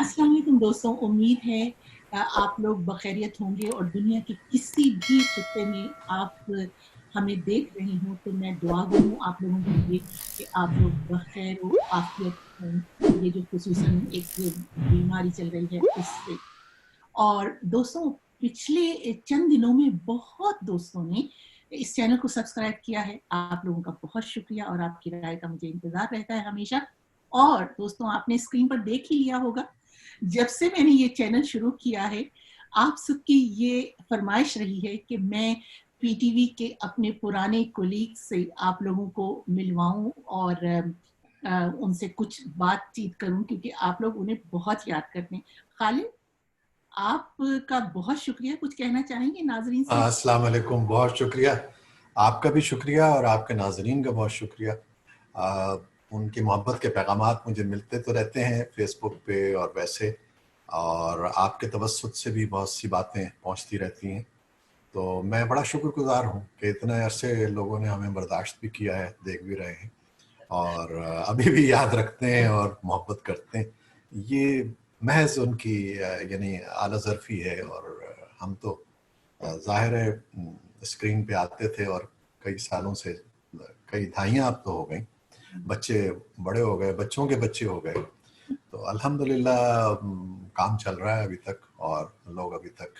अस्सलाम वालेकुम दोस्तों, उम्मीद है आप लोग बखैरियत होंगे और दुनिया के किसी भी खित्ते में आप हमें देख रहे हो तो मैं दुआ गो हूँ आप लोगों के लिए कि आप लोग बखैर हो, आफियत हों। ये जो खुसूसन एक बीमारी चल रही है उससे। और दोस्तों, पिछले चंद दिनों में बहुत दोस्तों ने इस चैनल को सब्सक्राइब किया है। आप लोगों का बहुत शुक्रिया और आपकी राय का मुझे इंतजार रहता है हमेशा। और दोस्तों, आपने स्क्रीन पर देख ही लिया होगा, जब से मैंने ये चैनल शुरू किया है आप सबकी ये फरमाइश रही है कि मैं पीटीवी के अपने पुराने कोलीग से आप लोगों को मिलवाऊं और उनसे कुछ बातचीत करूं, क्योंकि आप लोग उन्हें बहुत याद करते हैं। खालिद, आपका बहुत शुक्रिया, कुछ कहना चाहेंगे नाजरीन से? अस्सलाम वालेकुम, बहुत शुक्रिया। आपका भी शुक्रिया और आपके नाजरीन का बहुत शुक्रिया। उनकी मोहब्बत के पैगामात मुझे मिलते तो रहते हैं फेसबुक पे और वैसे, और आपके तवस्सुत से भी बहुत सी बातें पहुंचती रहती हैं। तो मैं बड़ा शुक्रगुजार हूं कि इतने अरसे लोगों ने हमें बर्दाश्त भी किया है, देख भी रहे हैं और अभी भी याद रखते हैं और मोहब्बत करते हैं। ये महज उनकी यानी आला ज़र्फ़ी है। और हम तो ज़ाहिर है स्क्रीन पे आते थे और कई सालों से, कई दहाइयाँ अब तो हो गई, बच्चे बड़े हो गए, बच्चों के बच्चे हो गए, तो अल्हम्दुलिल्लाह काम चल रहा है अभी तक और लोग अभी तक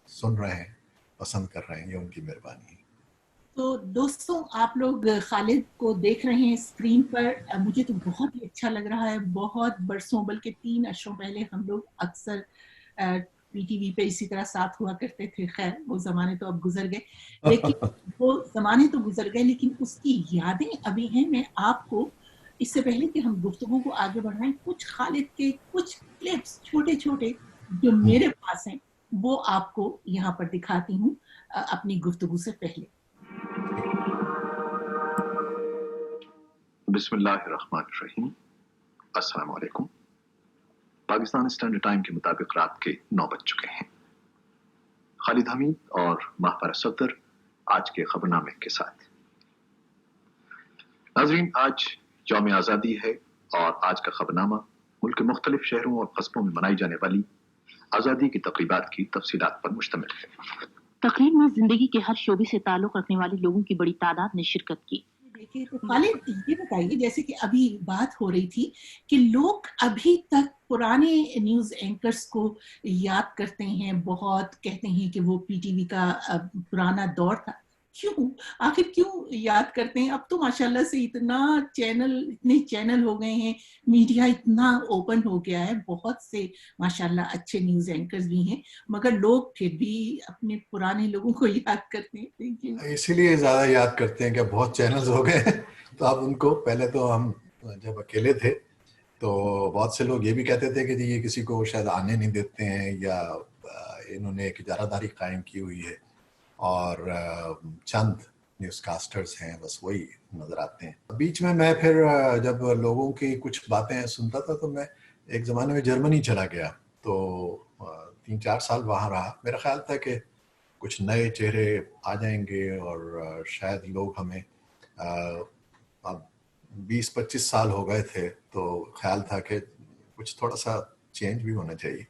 सुन रहे हैं, पसंद कर रहे हैं। ये उनकी मेहरबानी है। तो दोस्तों, आप लोग खालिद को देख रहे हैं स्क्रीन पर। मुझे तो बहुत ही अच्छा लग रहा है। बहुत बरसों, बल्कि 3 वर्षों पहले हम लोग अक्सर पीटीवी पे इसी तरह साथ हुआ करते थे। खैर, वो जमाने तो अब गुजर गए, लेकिन वो जमाने तो गुजर गए, लेकिन उसकी यादें अभी हैं। मैं आपको, इससे पहले कि हम गुफ्तगू को आगे बढ़ाएं, कुछ खालिद के कुछ क्लिप्स छोटे छोटे जो मेरे पास हैं वो आपको यहाँ पर दिखाती हूँ अपनी गुफ्तगू से पहले। बिस्मिल्लाहिर्रहमानिर्रहीम। अस्सलाम वालेकुम। पाकिस्तान स्टैंडर्ड टाइम के मुताबिक रात के 9 बज चुके हैं। खालिद हमीद और महफर सफदर आज के खबरनामे के साथ। नाजरीन, आज यौम आज़ादी है और आज का खबरनामा मुल्क के मुख्तलिफ शहरों और कस्बों में मनाई जाने वाली आज़ादी की तकरीबात की तफसीलात पर मुश्तमिल है। तकरीब में जिंदगी के हर शोबे से ताल्लुक रखने वाले लोगों की बड़ी तादाद ने शिरकत की। देखिए, तो खालिद ये बताइए, जैसे कि अभी बात हो रही थी कि लोग अभी तक पुराने न्यूज एंकर्स को याद करते हैं, बहुत कहते हैं कि वो पीटीवी का पुराना दौर था। क्यों, आखिर क्यों याद करते हैं? अब तो माशाल्लाह से इतने चैनल हो गए हैं, मीडिया इतना ओपन हो गया है, बहुत से माशाल्लाह अच्छे न्यूज एंकर्स भी हैं, मगर लोग फिर भी अपने पुराने लोगों को याद करते हैं। इसीलिए ज़्यादा याद करते हैं कि बहुत चैनल्स हो गए हैं। तो अब उनको, पहले तो हम जब अकेले थे तो बहुत से लोग ये भी कहते थे कि जी ये किसी को शायद आने नहीं देते हैं या इन्होंने एक इजारादारी कायम की हुई है और चंद न्यूज़कास्टर्स हैं, बस वही नज़र आते हैं। बीच में मैं फिर जब लोगों की कुछ बातें सुनता था तो मैं एक ज़माने में जर्मनी चला गया, तो 3-4 साल वहाँ रहा। मेरा ख्याल था कि कुछ नए चेहरे आ जाएंगे और शायद लोग हमें, अब 20-25 साल हो गए थे तो ख्याल था कि कुछ थोड़ा सा चेंज भी होना चाहिए।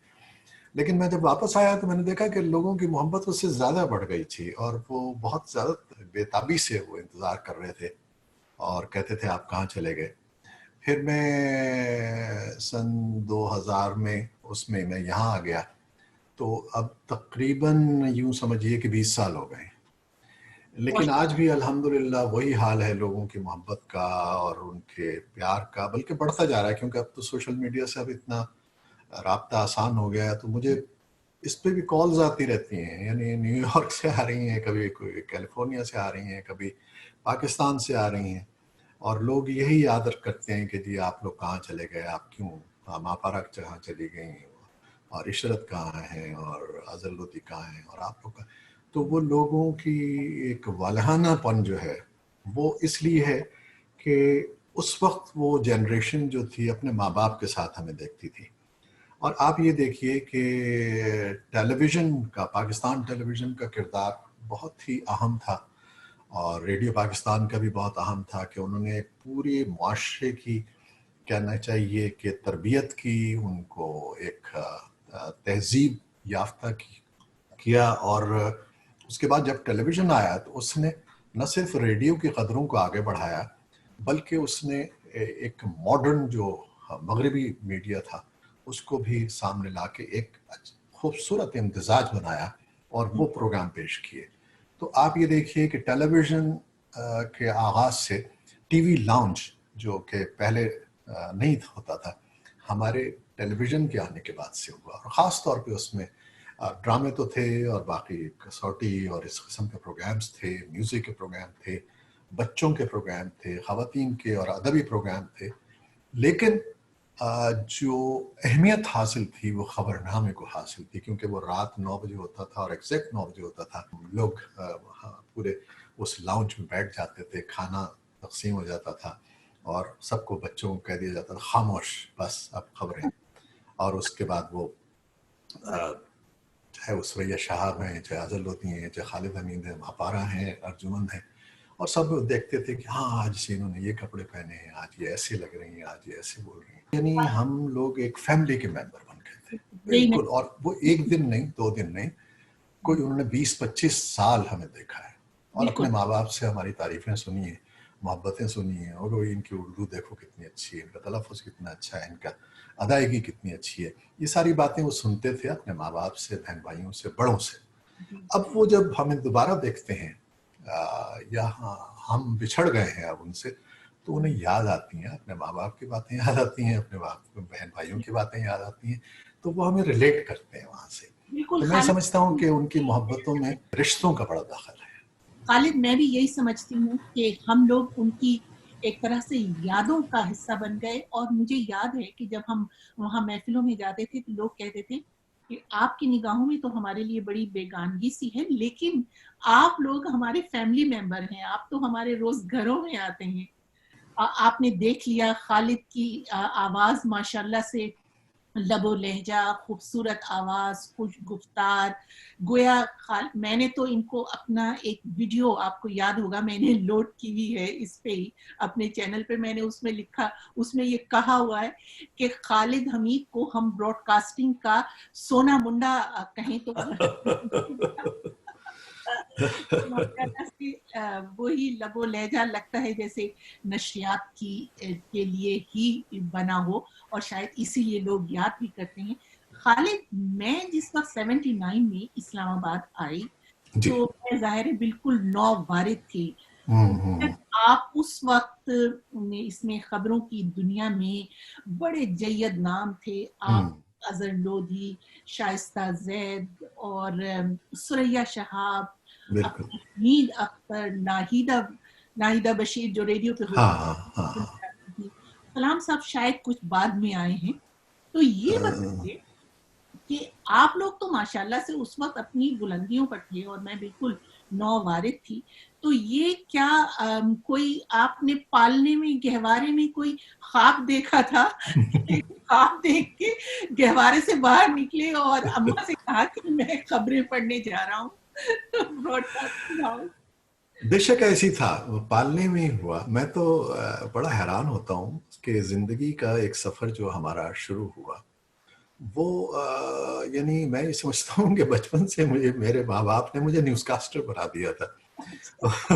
लेकिन मैं जब वापस आया तो मैंने देखा कि लोगों की मोहब्बत उससे ज़्यादा बढ़ गई थी और वो बहुत ज़्यादा बेताबी से वो इंतज़ार कर रहे थे और कहते थे आप कहाँ चले गए। फिर मैं सन 2000 में उसमें मैं यहाँ आ गया, तो अब तकरीबन यूँ समझिए कि 20 साल हो गए। लेकिन आज भी अल्हम्दुलिल्लाह वही हाल है लोगों की मोहब्बत का और उनके प्यार का, बल्कि बढ़ता जा रहा है, क्योंकि अब तो सोशल मीडिया से अब इतना राब्ता आसान हो गया है। तो मुझे इस पे भी कॉल्स आती रहती हैं, यानी न्यूयॉर्क से आ रही हैं, कभी कोई कैलिफोर्निया से आ रही हैं, कभी पाकिस्तान से आ रही हैं, और लोग यही याद करते हैं कि जी आप लोग कहाँ चले गए, आप क्यों, मापारक कहाँ चली गई, और इशरत कहाँ है, और अजल लोधी कहाँ है, और आप लोग का। तो वो लोगों की एक वालहानापन जो है वो इसलिए है कि उस वक्त वो जनरेशन जो थी अपने माँ बाप के साथ हमें देखती थी। और आप ये देखिए कि टेलीविज़न का, पाकिस्तान टेलीविज़न का किरदार बहुत ही अहम था और रेडियो पाकिस्तान का भी बहुत अहम था कि उन्होंने पूरे मुआशरे की कहना चाहिए कि तरबियत की, उनको एक तहजीब याफ्ता किया। और उसके बाद जब टेलीविज़न आया तो उसने न सिर्फ रेडियो की कदरों को आगे बढ़ाया, बल्कि उसने एक मॉडर्न जो मगरबी मीडिया था उसको भी सामने ला के एक खूबसूरत इम्तिजाज बनाया और वो प्रोग्राम पेश किए। तो आप ये देखिए कि टेलीविज़न के आगाज़ से टीवी लाउंज जो कि पहले नहीं होता था, हमारे टेलीविज़न के आने के बाद से हुआ। और ख़ास तौर पे उसमें ड्रामे तो थे और बाकी कसौटी और इस किस्म के प्रोग्राम्स थे, म्यूज़िक के प्रोग्राम थे, बच्चों के प्रोग्राम थे, ख़वातीन के और अदबी प्रोग्राम थे। लेकिन जो अहमियत हासिल थी वो ख़बरनामे को हासिल थी, क्योंकि वो रात 9 बजे होता था और एग्जैक्ट 9 बजे होता था। लोग पूरे उस लाउंज में बैठ जाते थे, खाना तकसीम हो जाता था और सबको, बच्चों को कह दिया जाता था खामोश, बस अब खबरें। और उसके बाद वो चाहे वो सुरैया शहाब हैं, चाहे अज़ल लोधी हैं, चाहे खालिद हमीद हैं, महापारा हैं, अर्जुमंद हैं, और सब देखते थे कि हाँ आज से इन्होंने ये कपड़े पहने हैं, आज ये ऐसे लग रही हैं, आज ये ऐसे बोल रही हैं। यानी हम लोग एक फैमिली के मेंबर बन गए थे बिल्कुल। और वो एक दिन नहीं, 2 दिन नहीं, कोई उन्होंने 20-25 साल हमें देखा है और अपने माँ बाप से हमारी तारीफ़ें सुनी हैं, मोहब्बतें सुनी हैं। और वो इनकी उर्दू देखो कितनी अच्छी है, इनका तलफ़ुज़ कितना अच्छा है, इनका अदायगी कितनी अच्छी है, ये सारी बातें वो सुनते थे अपने माँ बाप से, बहन भाइयों से, बड़ों से। अब वो जब हमें दोबारा देखते हैं या हम बिछड़ गए हैं अब उनसे, तो उन्हें याद आती हैं अपने माँ बाप की बातें, याद आती हैं अपने बहन भाइयों की बातें याद आती हैं, तो वो हमें रिलेट करते हैं वहाँ से। तो मैं समझता हूँ कि उनकी मोहब्बतों में रिश्तों का बड़ा दखल है। खालिद, मैं भी यही समझती हूँ कि हम लोग उनकी एक तरह से यादों का हिस्सा बन गए। और मुझे याद है कि जब हम वहाँ महफिलों में जाते थे तो लोग कहते थे कि आपकी निगाहों में तो हमारे लिए बड़ी बेगानगी सी है, लेकिन आप लोग हमारे फैमिली मेंबर हैं, आप तो हमारे रोज घरों में आते हैं। आपने देख लिया खालिद की आवाज माशाल्लाह से लबो लहजा, खूबसूरत आवाज, खुश गुफ्तार, गोया मैंने तो इनको अपना एक वीडियो, आपको याद होगा, मैंने लोड की हुई है इस पे ही अपने चैनल पे। मैंने उसमें लिखा, उसमें ये कहा हुआ है कि खालिद हमीद को हम ब्रॉडकास्टिंग का सोना मुंडा कहें तो वही लबो लहजा लगता है जैसे नशरियात के लिए ही बना हो, और शायद इसीलिए लोग याद भी करते हैं। खालिद, मैं जिस वक्त 79 में इस्लामाबाद आई तो मैं ज़ाहिर है बिल्कुल नौवारिद थी। आप उस वक्त इसमें खबरों की दुनिया में बड़े जय्यद नाम थे। आप अज़र लोधी, शाइस्ता जैद और सुरैया शहाब, हमीद अख्तर, नाहिदा बशीर जो रेडियो पे होती थी, कलाम साहब शायद कुछ बाद में आए हैं। तो ये बताइए कि आप लोग तो माशाल्लाह से उस वक्त अपनी बुलंदियों पर थे और मैं बिल्कुल नौवारिद थी। तो ये क्या कोई आपने पालने में, गहवारे में कोई ख्वाब देखा था? ख्वाब देख के गहवारे से बाहर निकले और अम्मा से कहा कि मैं खबरें पढ़ने जा रहा हूँ ब्रॉडकास्टिंग हाउस? बेशक ऐसी था, पालने में ही हुआ। मैं तो बड़ा हैरान होता हूँ कि ज़िंदगी का एक सफ़र जो हमारा शुरू हुआ वो यानी मैं ये समझता हूँ कि बचपन से मुझे मेरे माँ बाप ने मुझे न्यूज़कास्टर बना दिया था।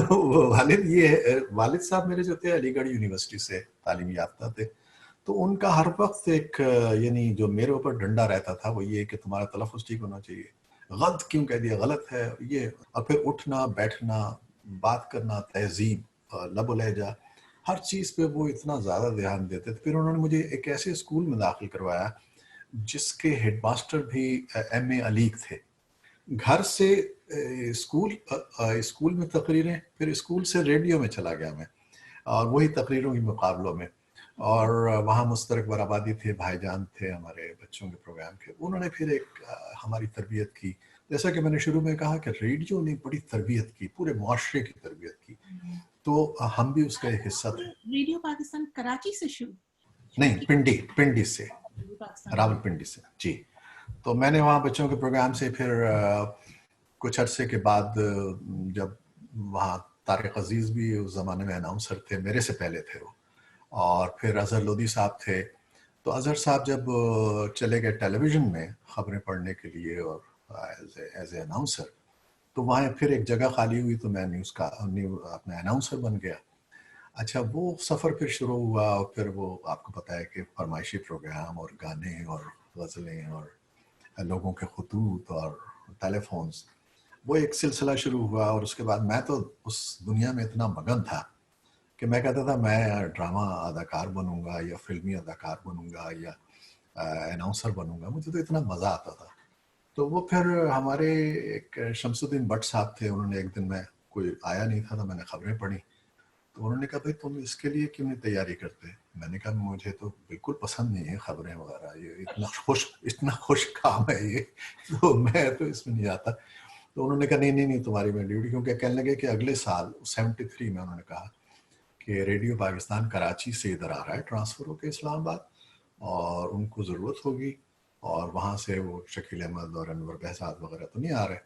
वो वालिद साहब मेरे जो थे अलीगढ़ यूनिवर्सिटी से तालीम याफ्ता थे, तो उनका हर वक्त एक यानी जो मेरे ऊपर डंडा रहता था वो ये कि तुम्हारा तलफ़ुज़ ठीक होना चाहिए, गलत क्यों कह दिया, गलत है ये। और फिर उठना बैठना, बात करना, तहज़ीब, लब लहजा, हर चीज़ पे वो इतना ज़्यादा ध्यान देते थे। फिर उन्होंने मुझे एक ऐसे स्कूल में दाखिल करवाया जिसके हेडमास्टर भी एम.ए. अलीक थे। घर से स्कूल में तकरीरें, फिर स्कूल से रेडियो में चला गया मैं और वही तकरीरों के मुकाबलों में। और वहाँ मुस्तरक बराबादी थे, भाईजान थे हमारे बच्चों के प्रोग्राम के। उन्होंने फिर एक हमारी तरबियत की। जैसा कि मैंने शुरू में कहा कि रेडियो ने बड़ी तरबियत की, पूरे मुआशरे की तरबियत की, तो हम भी उसका एक हिस्सा थे। रेडियो पाकिस्तान कराची से शुरू नहीं, पिंडी से, रावलपिंडी से जी। तो मैंने वहाँ बच्चों के प्रोग्राम से फिर कुछ अरसे के बाद जब वहाँ तारिक अजीज़ भी उस ज़माने में अनाउंसर थे, मेरे से पहले थे वो, اور پھر اظہر لودھی صاحب تھے. تو اظہر صاحب جب چلے گئے ٹیلی ویژن میں خبریں پڑھنے کے لیے اور ایز اے اناؤنسر, تو وہاں پھر ایک جگہ خالی ہوئی تو میں اپنا اناؤنسر بن گیا. اچھا, وہ سفر پھر شروع ہوا, اور پھر وہ آپ کو پتہ ہے کہ فرمائشی پروگرام اور گانے اور غزلیں اور لوگوں کے خطوط اور ٹیلی فونز, وہ ایک سلسلہ شروع ہوا. اور اس کے بعد میں تو اس دنیا میں اتنا مگن تھا کہ میں کہتا تھا میں ڈرامہ اداکار بنوں گا یا فلمی اداکار بنوں گا یا اناؤنسر بنوں گا. مجھے تو اتنا مزہ آتا تھا. تو وہ پھر ہمارے ایک شمس الدین بٹ صاحب تھے, انہوں نے ایک دن, میں کوئی آیا نہیں تھا تو میں نے خبریں پڑھی, تو انہوں نے کہا بھائی تم اس کے لیے کیوں نہیں تیاری کرتے؟ میں نے کہا مجھے تو بالکل پسند نہیں ہے خبریں وغیرہ, یہ اتنا خوش کام ہے یہ, تو میں تو اس میں نہیں آتا. تو انہوں نے کہا نہیں تمہاری میں ڈیوٹی, کیونکہ کہنے لگے کہ اگلے سال 73 میں انہوں نے کہا کہ ریڈیو پاکستان کراچی سے ادھر آ رہا ہے ٹرانسفر ہو کے اسلام آباد, اور ان کو ضرورت ہوگی, اور وہاں سے وہ شکیل احمد اور انور بہزاد وغیرہ تو نہیں آ رہے,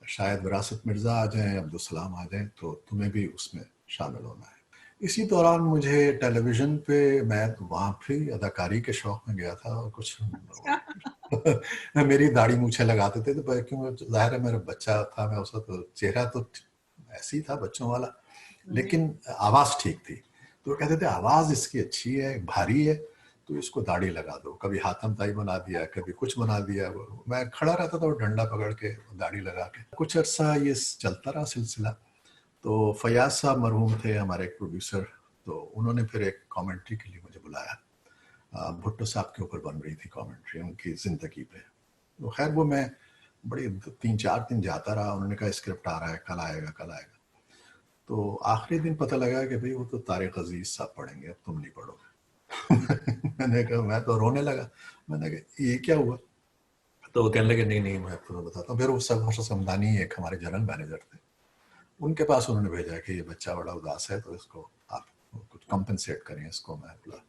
شاید وراثت مرزا آ جائیں, عبدالسلام آ جائیں, تو تمہیں بھی اس میں شامل ہونا ہے. اسی دوران مجھے ٹیلی ویژن پہ, میں وہاں بھی اداکاری کے شوق میں گیا تھا, اور کچھ میری داڑھی مونچھیں لگاتے تھے, تو کیونکہ ظاہر ہے میرا بچہ تھا, میں اس وقت چہرہ تو ایسے ہی تھا بچوں والا, لیکن آواز ٹھیک تھی. تو وہ کہتے تھے آواز اس کی اچھی ہے, بھاری ہے, تو اس کو داڑھی لگا دو. کبھی حاتم تائی بنا دیا, کبھی کچھ بنا دیا. میں کھڑا رہتا تھا اور ڈنڈا پکڑ کے داڑھی لگا کے. کچھ عرصہ یہ چلتا رہا سلسلہ. تو فیاض صاحب مرحوم تھے ہمارے ایک پروڈیوسر, تو انہوں نے پھر ایک کامنٹری کے لیے مجھے بلایا. بھٹو صاحب کے اوپر بن رہی تھی کامنٹری ان کی زندگی پہ. تو خیر وہ میں بڑی 3-4 دن جاتا رہا. انہوں نے کہا اسکرپٹ آ رہا ہے, کل آئے گا. تو آخری دن پتہ لگا کہ بھئی وہ تو طارق عزیز صاحب پڑھیں گے, اب تم نہیں پڑھو گے. میں نے کہا, میں تو رونے لگا. میں نے کہا یہ کیا ہوا؟ تو وہ کہنے لگے نہیں میں تمہیں بتاتا ہوں. پھر وہ سب سمدانی ایک ہمارے جنرل مینیجر تھے, ان کے پاس انہوں نے بھیجا کہ یہ بچہ بڑا اداس ہے, تو اس کو آپ کچھ کمپنسیٹ کریں اس کو. میں بولا,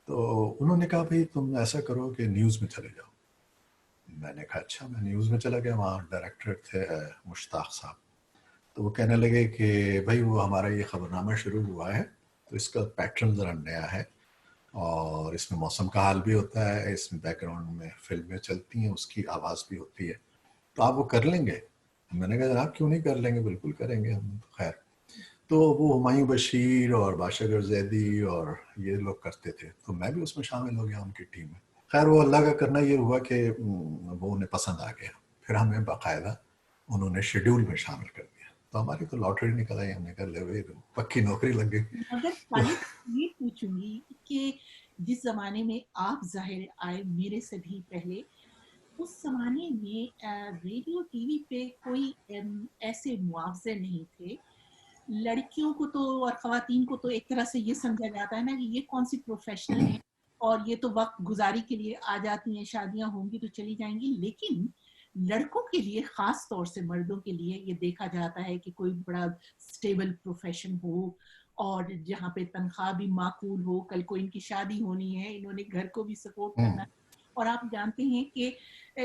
تو انہوں نے کہا بھئی تم ایسا کرو کہ نیوز میں چلے جاؤ. میں نے کہا اچھا. میں نیوز میں چلا گیا. وہاں ڈائریکٹر تھے مشتاق صاحب. تو وہ کہنے لگے کہ بھائی وہ ہمارا یہ خبرنامہ شروع ہوا ہے, تو اس کا پیٹرن ذرا نیا ہے, اور اس میں موسم کا حال بھی ہوتا ہے, اس میں بیک گراؤنڈ میں فلمیں چلتی ہیں, اس کی آواز بھی ہوتی ہے, تو آپ وہ کر لیں گے؟ میں نے کہا جناب کیوں نہیں کر لیں گے, بالکل کریں گے ہم. خیر, تو وہ ہمایوں بشیر اور باشگر زیدی اور یہ لوگ کرتے تھے, تو میں بھی اس میں شامل ہو گیا ان کی ٹیم میں. خیر وہ اللہ کا کرنا یہ ہوا کہ وہ انہیں پسند آ گیا. پھر ہمیں باقاعدہ انہوں نے شیڈیول میں شامل کر دیا. تو ہماری تو لاٹری نکل آئی. ہم نے کہا لے پکی نوکری لگ گئی. مگر خالد یہ پوچھوں گی کہ جس زمانے میں آپ ظاہر آئے میرے سے بھی پہلے, اس زمانے میں ریڈیو ٹی وی پہ کوئی ایسے معاوضے نہیں تھے. لڑکیوں کو تو اور خواتین کو تو ایک طرح سے یہ سمجھا جاتا ہے نا کہ یہ کون سی پروفیشنل ہیں, اور یہ تو وقت گزاری کے لیے آ جاتی ہیں, شادیاں ہوں گی تو چلی جائیں گی. لیکن لڑکوں کے لیے, خاص طور سے مردوں کے لیے, یہ دیکھا جاتا ہے کہ کوئی بڑا سٹیبل پروفیشن ہو, اور جہاں پہ تنخواہ بھی معقول ہو. کل کو ان کی شادی ہونی ہے, انہوں نے گھر کو بھی سپورٹ کرنا ہے. اور آپ جانتے ہیں کہ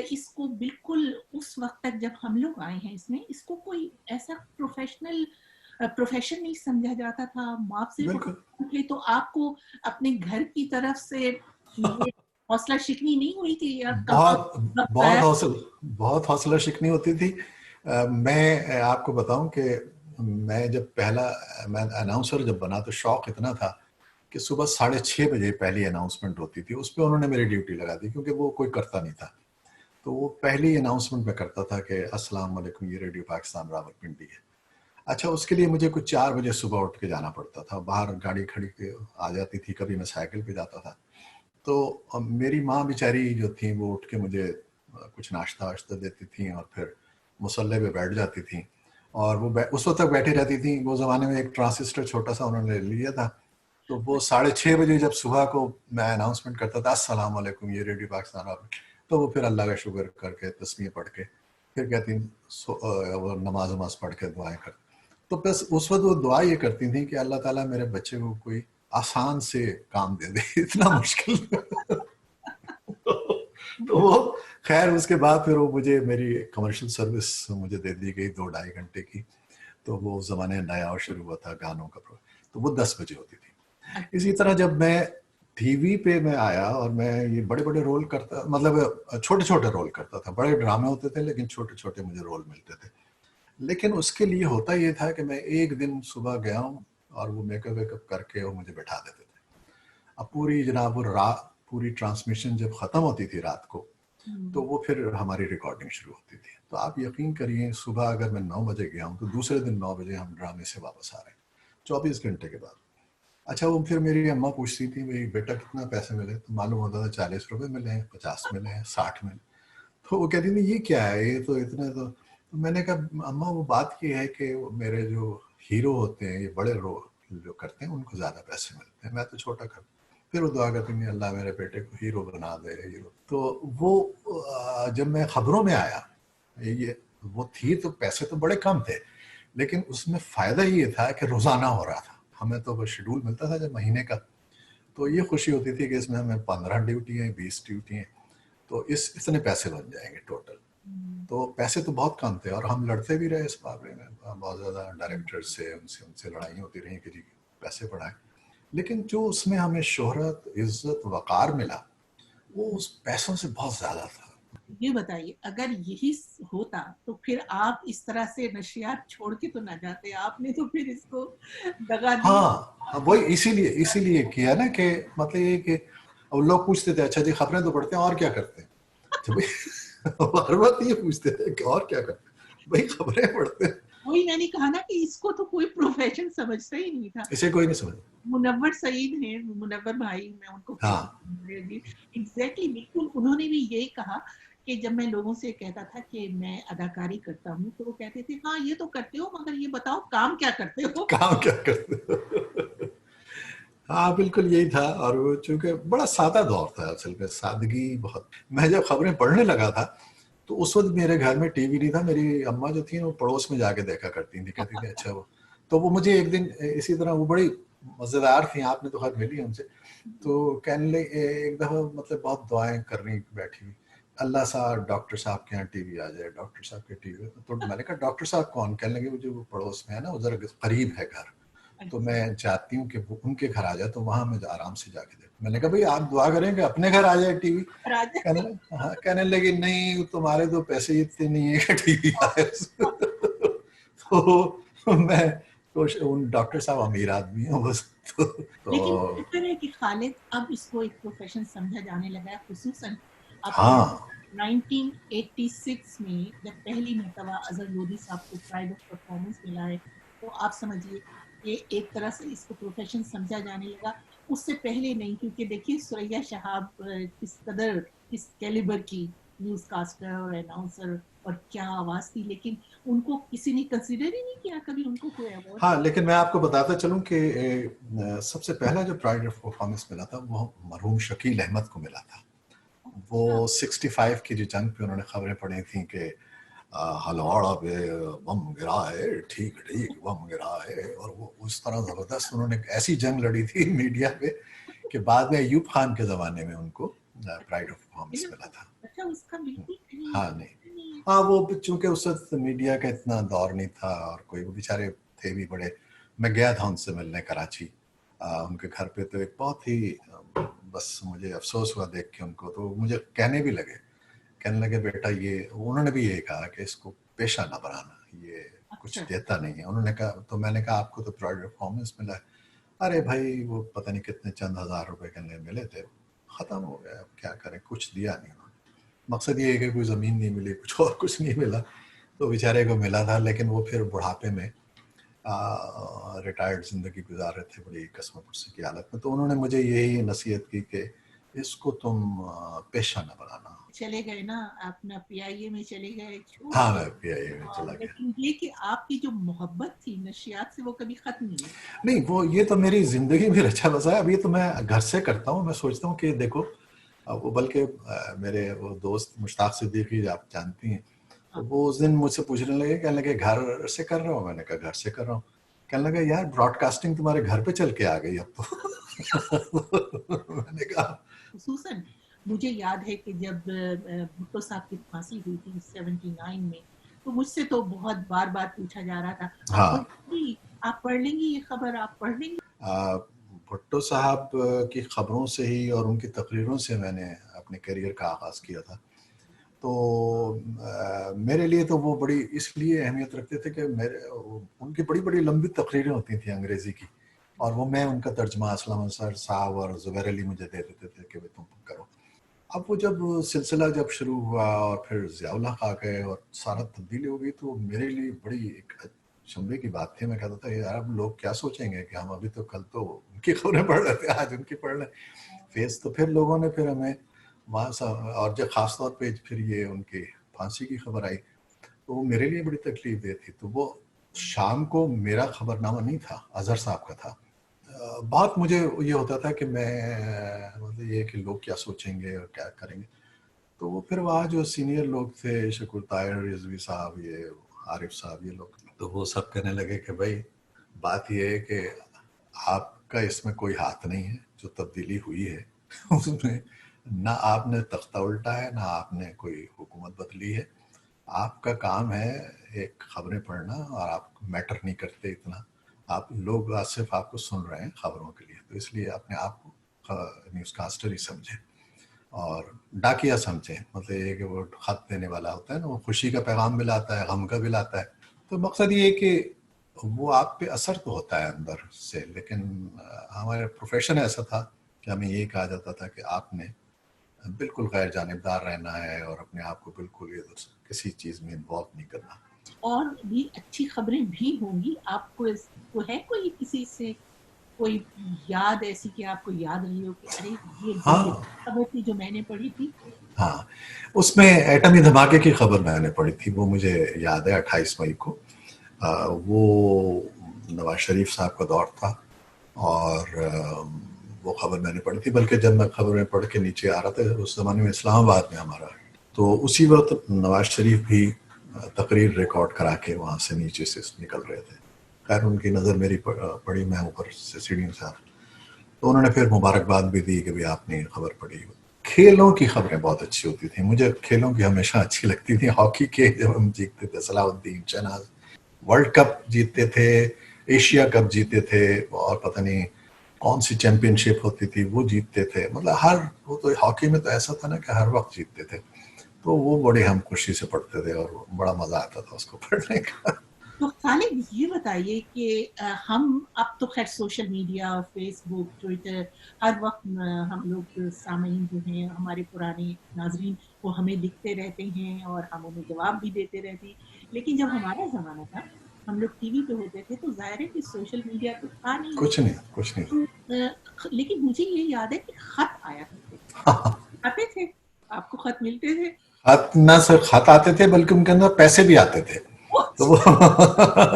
اس کو بالکل اس وقت تک جب ہم لوگ آئے ہیں اس کو کوئی ایسا پروفیشن نہیں سمجھا جاتا تھا. معاوضے بہت تھے. تو آپ کو اپنے گھر کی طرف سے یہ حوصلہ شکنی نہیں ہوئی کہ یار بہت حوصلہ شکنی ہوتی تھی. میں آپ کو بتاؤں کہ میں جب میں اناؤنسر جب بنا تو شوق اتنا تھا کہ صبح 6:30 بجے پہلی اناؤنسمنٹ ہوتی تھی. اس پہ انہوں نے میری ڈیوٹی لگا دی, کیونکہ وہ کوئی کرتا نہیں تھا. تو وہ پہلی اناؤنسمنٹ میں کرتا تھا کہ السلام علیکم, یہ ریڈیو پاکستان راولپنڈی ہے. اچھا, اس کے لیے مجھے کچھ 4 بجے صبح اٹھ کے جانا پڑتا تھا. باہر گاڑی کھڑی کے آ جاتی تھی, کبھی میں سائیکل پہ جاتا تھا. تو میری ماں بیچاری جو تھیں وہ اٹھ کے مجھے کچھ ناشتہ واشتہ دیتی تھیں, اور پھر مصلے پہ بیٹھ جاتی تھیں, اور وہ اس وقت تک بیٹھی رہتی تھیں. وہ زمانے میں ایک ٹرانسسٹر چھوٹا سا انہوں نے لیا تھا, تو وہ 6:30 بجے جب صبح کو میں اناؤنسمنٹ کرتا تھا السلام علیکم, یہ ریڈیو پاکستان, تو وہ پھر اللہ کا شکر کر کے تسبیح پڑھ کے پھر کہتی وہ نماز پڑھ کے دعائیں کرتی. تو بس اس وقت وہ دعا یہ کرتی تھیں کہ اللہ تعالیٰ میرے بچے کو کوئی آسان سے کام دے دے, اتنا مشکل. تو وہ خیر اس کے بعد پھر وہ مجھے میری کمرشل سروس مجھے دے دی گئی 2-2.5 گھنٹے کی. تو وہ زمانے نیا اور شروع ہوا تھا گانوں کا, تو وہ 10 بجے ہوتی تھی. इसी तरह जब मैं टीवी पे मैं आया और मैं ये बड़े बड़े रोल करता, मतलब छोटे छोटे रोल करता था, बड़े ड्रामे होते थे लेकिन छोटे छोटे मुझे रोल मिलते थे। लेकिन उसके लिए होता ये था कि मैं एक दिन सुबह गया हूँ और वो मेकअप वेकअप करके वो मुझे बैठा देते थे। अब पूरी जनाब वो रात, पूरी ट्रांसमिशन जब ख़त्म होती थी रात को, तो वो फिर हमारी रिकॉर्डिंग शुरू होती थी। तो आप यकीन करिए सुबह अगर मैं 9 बजे गया हूँ तो दूसरे दिन 9 बजे हम ड्रामे से वापस आ रहे हैं, 24 घंटे के बाद। अच्छा, वो फिर मेरी अम्मा पूछती थी भाई बेटा कितना पैसे मिले, तो मालूम होता था 40 रुपए मिले हैं, 50 मिले हैं, 60 मिले। तो वो कहती थी ये क्या है, ये तो इतने तो मैंने कहा अम्मा वो बात ये है कि मेरे जो हीरो होते हैं, ये बड़े रोल जो करते हैं उनको ज़्यादा पैसे मिलते हैं, मैं तो छोटा कर। फिर वो दुआ करती थी अल्लाह मेरे बेटे को हीरो बना दे, हीरो। तो वो जब मैं खबरों में आया, ये वो थी तो पैसे तो बड़े कम थे, लेकिन उसमें फ़ायदा ये था कि रोज़ाना हो रहा था। हमें तो शेड्यूल मिलता था जब महीने का, तो ये खुशी होती थी कि इसमें हमें 15 ड्यूटी हैं, 20 ड्यूटी हैं, तो इतने पैसे बन जाएंगे टोटल। तो पैसे तो बहुत कम थे और हम लड़ते भी रहे इस मामले में, बहुत ज़्यादा डायरेक्टर से उनसे लड़ाई होती रही कि जी पैसे बढ़ाएं। लेकिन जो उसमें हमें शोहरत, इज्जत, वक़ार मिला, वो उस पैसों से बहुत ज़्यादा था। ये बताइए अगर यही होता तो फिर आप इस तरह से नशियात छोड़ के तो ना जाते, आपने तो फिर इसको दगा दी। हाँ, वही इसीलिए किया ना कि मतलब ये कि लोग पूछते थे अच्छा जी खबरें तो पढ़ते हैं और क्या करते हैं, तो भाई हर बात ये पूछते थे कि और क्या करते हैं, भाई खबरें पढ़ते हैं। वही मैंने कहा ना कि इसको तो कोई प्रोफेशन समझता ही नहीं था। इसे कोई नहीं समझ। मुनव्वर सईद हैं, मुनव्वर भाई, मैं उनको हाँ एग्जैक्टली बिल्कुल उन्होंने भी यही कहा कि जब मैं लोगों से कहता था कि मैं अदाकारी करता हूँ तो वो कहते थे हाँ ये तो करते हो मगर ये बताओ काम क्या करते हो। काम क्या करते हो। हाँ बिल्कुल यही था। और वो चूंकि बड़ा सादा दौर था असल में, सादगी बहुत। मैं जब खबरें पढ़ने लगा था तो उस वक्त मेरे घर में टीवी नहीं था, मेरी अम्मा जो थी वो पड़ोस में जाके देखा करती थी, कहती थी अच्छा वो। तो वो मुझे एक दिन इसी तरह, वो बड़ी मज़ेदार थी, आपने तो खैर मिली उनसे, तो कहने लगे एक दफ़ा मतलब बहुत दुआएं करनी बैठी हुई, अल्लाह सा डॉक्टर साहब के यहाँ टीवी आ जाए, डॉक्टर साहब के टीवी। तो मैंने कहा डॉक्टर साहब कौन? कहने लगे वो जो पड़ोस में है ना, उधर करीब है घर, तो मैं चाहती हूँ कि वो उनके घर आ जाए, तो वहाँ मैं आराम से जाके देखूँ। मैंने कहा भाई आप दुआ करें कि अपने घर आ जाए टीवी। कहने लगे नहीं तुम्हारे तो पैसे इतने नहीं है कि टीवी आए। तो मैं उन डॉक्टर साहब अमीर आदमी हैं बस। लेकिन तो बेहतर है कि खालिद अब इसको एक प्रोफेशन समझा जाने लगा है, खुसूसन आपने हाँ 1986 में जब पहली मरतबा अजहर लोधी साहब को प्राइड ऑफ परफॉर्मेंस मिला है, तो आप समझिए कि एक तरह से इसको प्रोफेशन समझा जाने लगा। उससे पहले नहीं, क्योंकि देखिए सुरैया शहाब किस कदर, किस कैलिबर की न्यूज कास्टर और अनाउंसर, और क्या आवाज थी, लेकिन उनको किसी ने कंसिडर ही नहीं किया कभी उनको कोई अवार्ड। हाँ, लेकिन मैं आपको बताता चलूं कि सबसे पहला जो प्राइड ऑफ परफॉर्मेंस मिला था वो मरहूम शकील अहमद को मिला था। वो 65 की जो जंग पे उन्होंने खबरें पढ़ी थी कि हलवाड़ा पे बम गिरा है, ठीक ठीक बम गिरा है, और वो उस तरह जबरदस्त उन्होंने ऐसी जंग लड़ी थी मीडिया पे कि बाद में अयूब खान के जमाने में उनको प्राइड ऑफ परफॉर्मेंस मिला था। अच्छा उसका बिल्कुल कहीं हाँ नहीं, नहीं है। हाँ वो चूंकि उस वक्त मीडिया का इतना दौर नहीं था और कोई, वो बेचारे थे भी बड़े। मैं गया था उनसे मिलने कराची, उनके घर पे, तो एक बहुत ही बस मुझे अफसोस हुआ देख के उनको। तो मुझे कहने लगे बेटा ये, उन्होंने भी यही कहा कि इसको पेशा ना बनाना, ये कुछ देता नहीं है। उन्होंने कहा, तो मैंने कहा आपको तो प्राइड परफॉर्मेंस मिला है। अरे भाई वो पता नहीं कितने चंद हजार रुपए के मिले थे, खत्म हो गया, अब क्या करें, कुछ दिया नहीं उन्होंने। मकसद ये है कि कोई ज़मीन नहीं मिली, कुछ और कुछ नहीं मिला, तो बेचारे को मिला था। लेकिन वो फिर बुढ़ापे में रिटायर्ड ज़िंदगी गुजार रहे थे बड़ी कसम पुरसी की हालत में। तो उन्होंने मुझे यही नसीहत की कि इसको तुम पेशा न बनाना। चले गए ना, अपना पीआईए में चले गए, छोड़ हाँ के। मैं पीआईए में चला गया। लेकिन ये कि आपकी जो मोहब्बत थी नशियात से वो कभी खत्म नहीं हुई। नहीं, वो ये तो मेरी ज़िंदगी में रचा बसा है। अब ये तो मैं घर से करता हूँ। मैं सोचता हूँ कि देखो, वो बल्कि मेरे वो दोस्त मुश्ताक सिद्दीकी आप जानती हैं, तो वो उस दिन मुझसे पूछने लगे, कहने लगे घर से कर रहा हूँ? मैंने कहा घर से कर रहा हूँ। कहने लगा यार ब्रॉडकास्टिंग तुम्हारे घर पे चल के आ गई अब तो। मैंने कहा खुसूसन मुझे याद है कि जब भुट्टो साहब की फांसी हुई थी 79 में, तो मुझसे तो बहुत बार पूछा जा रहा था आप हाँ, पढ़ लेंगी, आप पढ़ लेंगी ये खबर, आप पढ़ लेंगी। بھٹو صاحب کی خبروں سے ہی اور ان کی تقریروں سے میں نے اپنے کیریئر کا آغاز کیا تھا. تو میرے لیے تو وہ بڑی اس لیے اہمیت رکھتے تھے کہ ان کی بڑی بڑی لمبی تقریریں ہوتی تھیں انگریزی کی, اور وہ میں ان کا ترجمہ اسلم انصار صاحب اور زبیر علی مجھے دے دیتے تھے کہ تم کرو. اب وہ جب سلسلہ جب شروع ہوا اور پھر ضیاء الحق آ گئے اور سارا تبدیلی ہو گئی, تو میرے لیے بڑی ایک شمبے کی بات تھی. میں کہتا تھا یار اب لوگ کیا سوچیں گے کہ ہم ابھی تو کل تو ان کی خبریں پڑھ رہے تھے, آج ان کی پڑھ رہے فیس. تو پھر لوگوں نے پھر ہمیں وہاں سے, اور جب خاص طور پہ پھر یہ ان کی پھانسی کی خبر آئی تو وہ میرے لیے بڑی تکلیف دہ تھی. تو وہ شام کو میرا خبر نامہ نہیں تھا, اظہر صاحب کا تھا. بہت مجھے یہ ہوتا تھا کہ میں مطلب یہ کہ لوگ کیا سوچیں گے اور کیا کریں گے. تو وہ پھر وہاں جو سینئر لوگ تھے, شکر طاہر رضوی صاحب, یہ عارف صاحب, یہ لوگ, تو وہ سب کہنے لگے کہ بھائی بات یہ ہے کہ آپ کا اس میں کوئی ہاتھ نہیں ہے. جو تبدیلی ہوئی ہے اس میں نہ آپ نے تختہ الٹا ہے, نہ آپ نے کوئی حکومت بدلی ہے. آپ کا کام ہے ایک خبریں پڑھنا, اور آپ میٹر نہیں کرتے اتنا. آپ لوگ صرف آپ کو سن رہے ہیں خبروں کے لیے, تو اس لیے اپنے آپ کو نیوز کاسٹر ہی سمجھیں اور ڈاکیا سمجھیں. مطلب یہ کہ وہ خط دینے والا ہوتا ہے نا, وہ خوشی کا پیغام بھی لاتا ہے, غم کا بھی لاتا ہے. تو مقصد یہ ہے کہ وہ آپ پہ اثر تو ہوتا ہے اندر سے, لیکن ہمارے پروفیشن ایسا تھا کہ ہمیں یہ کہا جاتا تھا کہ آپ نے بالکل غیر جانبدار رہنا ہے اور اپنے آپ کو بالکل کسی چیز میں انوالو نہیں کرنا. اور بھی اچھی خبریں بھی ہوں گی. آپ کو ہے کوئی کسی سے کوئی یاد ایسی کہ آپ کو یاد رہی ہو کہ ارے یہ خبر تھی جو میں نے پڑھی تھی؟ ہاں, اس میں ایٹمی دھماکے کی خبر میں نے پڑھی تھی, وہ مجھے یاد ہے 28 مئی کو. وہ نواز شریف صاحب کا دور تھا اور وہ خبر میں نے پڑھی تھی. بلکہ جب میں خبریں پڑھ کے نیچے آ رہا تھا, اس زمانے میں اسلام آباد میں ہمارا, تو اسی وقت نواز شریف بھی تقریر ریکارڈ کرا کے وہاں سے نیچے سے نکل رہے تھے. خیر ان کی نظر میری پڑی, میں اوپر سے سیڑھیوں سے, تو انہوں نے پھر مبارکباد بھی دی کہ آپ نے خبر پڑھی. کھیلوں کی خبریں بہت اچھی ہوتی تھیں, مجھے کھیلوں کی ہمیشہ اچھی لگتی تھیں. ہاکی کے جب ہم جیتتے تھے, صلاح الدین شہناز ورلڈ کپ جیتتے تھے, ایشیا کپ جیتے تھے, اور پتہ نہیں کون سی چیمپئن شپ ہوتی تھی وہ جیتتے تھے. مطلب وہ تو ہاکی میں تو ایسا تھا نا کہ ہر وقت جیتتے تھے. تو وہ بڑے ہم خوشی سے پڑھتے تھے اور بڑا مزہ آتا تھا اس کو پڑھنے کا. تو خالد یہ بتائیے کہ ہم اب تو خیر سوشل میڈیا, فیس بک, ٹویٹر, ہر وقت ہم لوگ سامعین جو ہیں ہمارے پرانے ناظرین وہ ہمیں لکھتے رہتے ہیں اور ہم انہیں جواب بھی دیتے رہتے ہیں. لیکن جب ہمارا زمانہ تھا, ہم لوگ ٹی وی پہ ہوتے تھے, تو ظاہر ہے کہ سوشل میڈیا تو تھا نہیں, کچھ نہیں. لیکن مجھے یہ یاد ہے کہ خط آیا کرتے آتے تھے, آپ کو خط ملتے تھے؟ خط نہ صرف خط آتے تھے بلکہ ان کے اندر پیسے بھی آتے تھے. تو وہ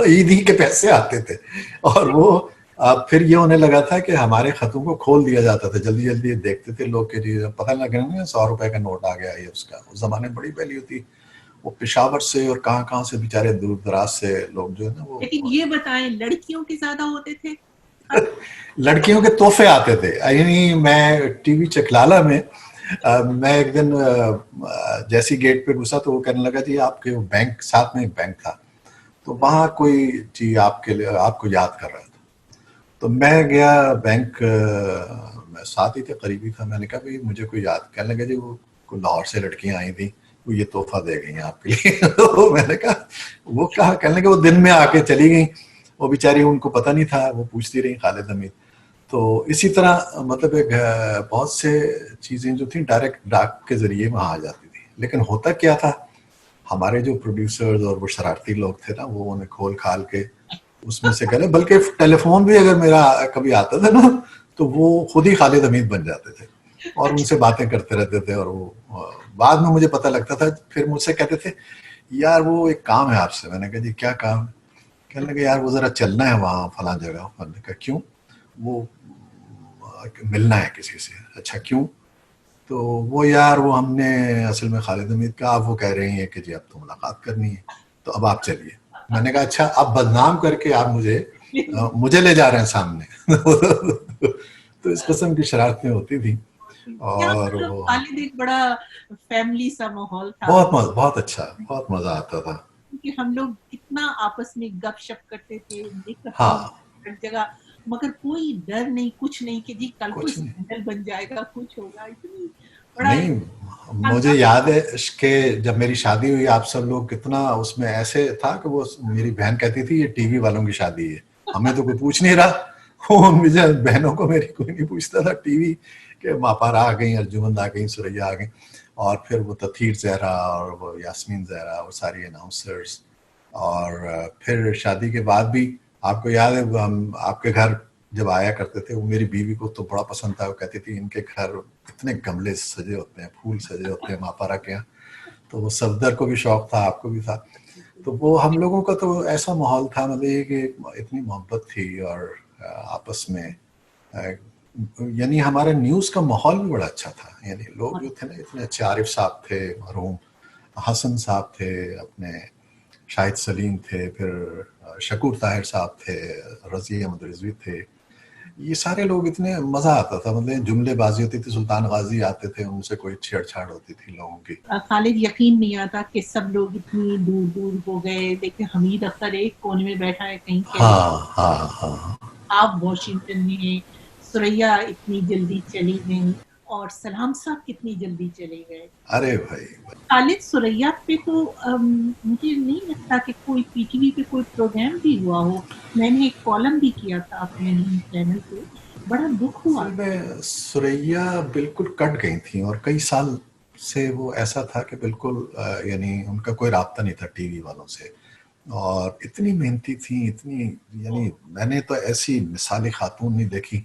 عیدی کے پیسے آتے تھے, اور وہ پھر یہ ہونے لگا تھا کہ ہمارے خطوں کو کھول دیا جاتا تھا, جلدی جلدی دیکھتے تھے لوگ کہ جی پتہ لگ رہا ہے 100 روپے کا نوٹ آ گیا ہے اس کا. اس زمانے میں بڑی ویلیو تھی. وہ پشاور سے اور کہاں سے بیچارے دور دراز سے لوگ جو ہے نا وہ. لیکن یہ بتائیں لڑکیوں کے زیادہ ہوتے تھے؟ لڑکیوں کے تحفے آتے تھے. یعنی میں ٹی وی چکلالہ میں ایک دن جیسی گیٹ پہ گھسا تو وہ کہنے لگا جی آپ کے بینک, ساتھ میں ایک بینک تھا, تو وہاں کوئی جی آپ کے لیے آپ کو یاد کر رہا تھا. تو میں گیا بینک, میں ساتھ ہی تھے, قریبی تھا. میں نے کہا بھائی مجھے کوئی یاد, کہنے لگا جی وہ کوئی لاہور سے لڑکیاں آئی تھیں, وہ یہ تحفہ دے گئی ہیں آپ کے لیے. میں نے کہا وہ کہا, کہنے لگا وہ دن میں آ کے چلی گئیں, وہ بیچاری ان کو پتہ نہیں تھا, وہ پوچھتی رہی خالد حمید. تو اسی طرح مطلب ایک بہت سے چیزیں جو تھیں ڈائریکٹ ڈاک کے ذریعے وہاں آ جاتی تھی. لیکن ہوتا کیا تھا, ہمارے جو پروڈیوسرز اور وہ شرارتی لوگ تھے نا, وہ انہیں کھول کھال کے اس میں سے کرے. بلکہ ٹیلی فون بھی اگر میرا کبھی آتا تھا نا, تو وہ خود ہی خالد حمید بن جاتے تھے اور ان سے باتیں کرتے رہتے تھے. اور وہ بعد میں مجھے پتہ لگتا تھا, پھر مجھ سے کہتے تھے یار وہ ایک کام ہے آپ سے. میں نے کہا جی کیا کام؟ کہنے لگے یار وہ ذرا چلنا ہے وہاں فلاں جگہ. میں نے کہا کیوں؟ وہ ملنا ہے کسی سے. اچھا کیوں؟ تو وہ یار وہ ہم نے اصل میں خالد حمید کا, آپ وہ کہہ رہے ہیں کہ جی اب تو ملاقات کرنی ہے, تو اب آپ چلیے. میں نے کہا اچھا اب بدنام کر کے آپ مجھے لے جا رہے ہیں سامنے. تو اس قسم کی شرارتیں ہوتی تھیں. اور خالد ایک بڑا فیملی سا ماحول تھا, بہت اچھا, بہت مزہ آتا تھا. کہ ہم لوگ کتنا آپس میں گپ شپ کرتے تھے, ہاں ہر جگہ मगर कोई डर नहीं, कुछ नहीं कि जी कल को कुछ नहीं। स्कैंडल बन जाएगा, कुछ होगा, इतनी बड़ा नहीं, मुझे शानदार। याद है कि जब मेरी शादी हुई आप सब लोग कितना उसमें ऐसे था कि वो मेरी बहन कहती थी ये टीवी वालों की शादी है, हमें तो कोई पूछ नहीं रहा। वो मुझे बहनों को मेरी कोई नहीं पूछता था टीवी के, मापारा आ गई, अर्जुमंद आ गई, सुरैया आ गई, और फिर वो तथीर जहरा और वो यास्मीन जहरा और सारी अनाउंसर्स। और फिर शादी के बाद भी आपको याद है हम आपके घर जब आया करते थे, वो मेरी बीवी को तो बड़ा पसंद था, वो कहती थी इनके घर इतने गमले सजे होते हैं, फूल सजे होते हैं मापारा के यहाँ। तो वो सफदर को भी शौक था, आपको भी था। तो वो हम लोगों का तो ऐसा माहौल था, मतलब ये कि इतनी मोहब्बत थी और आपस में यानी हमारा न्यूज़ का माहौल भी बड़ा अच्छा था। यानी लोग जो थे ना इतने अच्छे, आरिफ साहब थे मरहूम, हसन साहब थे, अपने शाहिद सलीम थे, फिर शकूर ताहिर साहब थे, रज़ी अहमद रिजवी थे, ये सारे लोग इतने मज़ा आता था, मतलब जुमलेबाजी होती थी, सुल्तान गाजी आते थे, उनसे कोई छेड़छाड़ होती थी लोगों की। खालिद, यकीन नहीं आता कि सब लोग इतनी दूर दूर हो गए, लेकिन हमीद अख्तर एक कोने में बैठा है कहीं हाँ हाँ हाँ, आप वॉशिंगटन में हैं, सुरैया इतनी जल्दी चली गई, और सलाम साहब कितनी जल्दी चले गए। अरे भाई खालिद, सुरैया पे तो मुझे नहीं लगता कि कोई पीटीवी पे कोई प्रोग्राम भी हुआ हो। मैंने एक कॉलम भी किया था अपने चैनल पे, बड़ा दुख हुआ। सुरैया बिल्कुल कट गई थी और कई साल से वो ऐसा था कि बिल्कुल यानी उनका कोई राब्ता नहीं था टीवी वालों से, और इतनी मेहनती थी, इतनी, यानी मैंने तो ऐसी मिसाली खातून नहीं देखी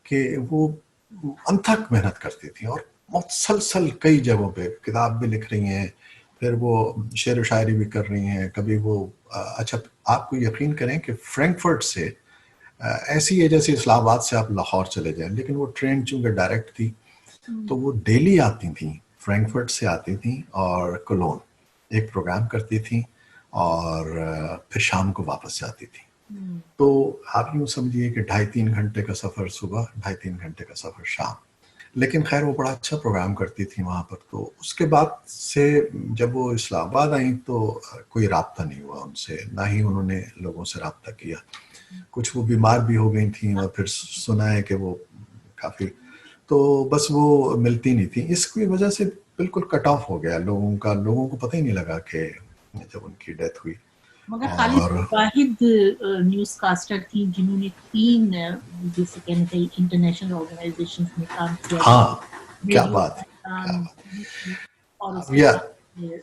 कि वो अनथक मेहनत करती थी और मुसलसल कई जगहों पे किताब भी लिख रही हैं, फिर वो शेर व शायरी भी कर रही हैं, कभी वो अच्छा, आपको यकीन करें कि फ्रैंकफर्ट से ऐसी है जैसे इस्लामाबाद से आप लाहौर चले जाएं, लेकिन वो ट्रेन चूंकि डायरेक्ट थी तो वो डेली आती थी, फ्रैंकफर्ट से आती थी और कोलोन एक प्रोग्राम करती थी और फिर शाम को वापस जाती थी। तो आप यूँ समझिए कि 2.5-3 घंटे का सफ़र सुबह, 2.5-3 घंटे का सफ़र शाम। लेकिन खैर वो बड़ा अच्छा प्रोग्राम करती थी वहाँ पर। तो उसके बाद से जब वो इस्लामाबाद आई तो कोई राब्ता नहीं हुआ उनसे, ना ही उन्होंने लोगों से राब्ता किया। कुछ वो बीमार भी हो गई थी और फिर सुना है कि वो काफ़ी, तो बस वो मिलती नहीं थी, इसकी वजह से बिल्कुल कट ऑफ हो गया लोगों का, लोगों को पता ही नहीं लगा कि जब उनकी डेथ हुई। मगर खालिद वाहिद न्यूज़ कास्टर थी जिन्होंने 3 जिसे कहना चाहिए इंटरनेशनल ऑर्गेनाइजेशंस में काम किया। हाँ, क्या बात है, क्या बात है। या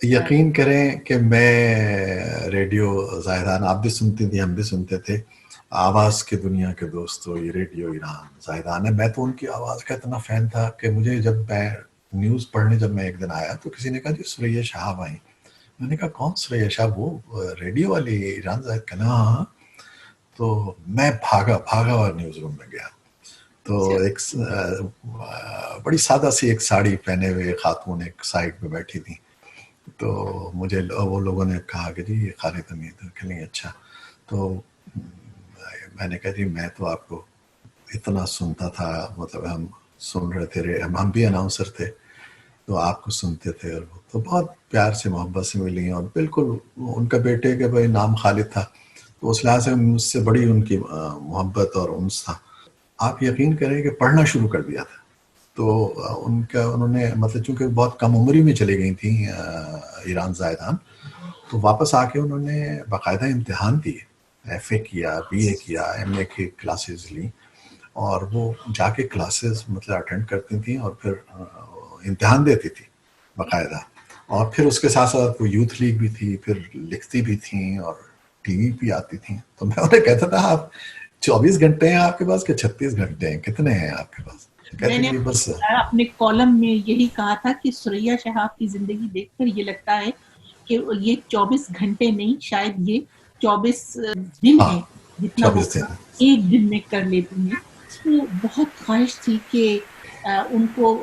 यकीन करें कि मैं रेडियो ज़ायदान, आप भी सुनती थी, हम भी सुनते थे, आवाज़ की दुनिया के दोस्तों, ये रेडियो ईरान ज़ायदान है। मैं तो उनकी आवाज़ का इतना फ़ैन था कि मुझे जब मैं न्यूज़ पढ़ने जब मैं एक दिन आया तो किसी ने कहा जी सुरैया शाह आई। मैंने कहा कौन सुरैया शाह? वो रेडियो वाली ईरान ज़ायद का? हाँ। तो मैं भागा और न्यूज़ रूम में गया, तो एक बड़ी सादा सी एक साड़ी पहने हुए खातून एक साइड पे बैठी थी, तो मुझे वो लोगों ने कहा कि जी ये खालिद हमीद। कहेंगे अच्छा। तो मैंने कहा जी मैं तो आपको इतना सुनता था, मतलब हम सुन रहे थे, हम भी अनाउंसर थे तो आपको सुनते थे, और वो तो बहुत प्यार से मोहब्बत से मिली, और बिल्कुल उनका बेटे के भाई नाम खालिद था, तो उस लिहाज से मुझसे बड़ी उनकी मोहब्बत और उन्स था। आप यकीन करें कि पढ़ना शुरू कर दिया था, तो उनका उन्होंने मतलब चूंकि बहुत कम उम्र में चली गई थी ईरान ज़ायदान, तो वापस आके उन्होंने बाकायदा इम्तिहान दिए, FA किया, BA किया, MA की क्लासेस ली, और वो जाके क्लासेस मतलब अटेंड करती थी और फिर इम्तिहान देती थी बाकायदा, और फिर उसके साथ साथ वो यूथ लीग भी थी, फिर लिखती भी थी और टीवी भी आती थी। तो मैं उन्हें कहता था आप 24 घंटे हैं आपके पास कि 36 घंटे हैं, कितने हैं आपके पास? मैंने बस अपने कॉलम में यही कहा था कि सुरैया शाह की जिंदगी देखकर ये लगता है कि ये 24 घंटे नहीं, शायद ये 24 दिन है, जितना वो एक दिन में कर लेती हैं। तो बहुत ख्वाहिश थी कि उनको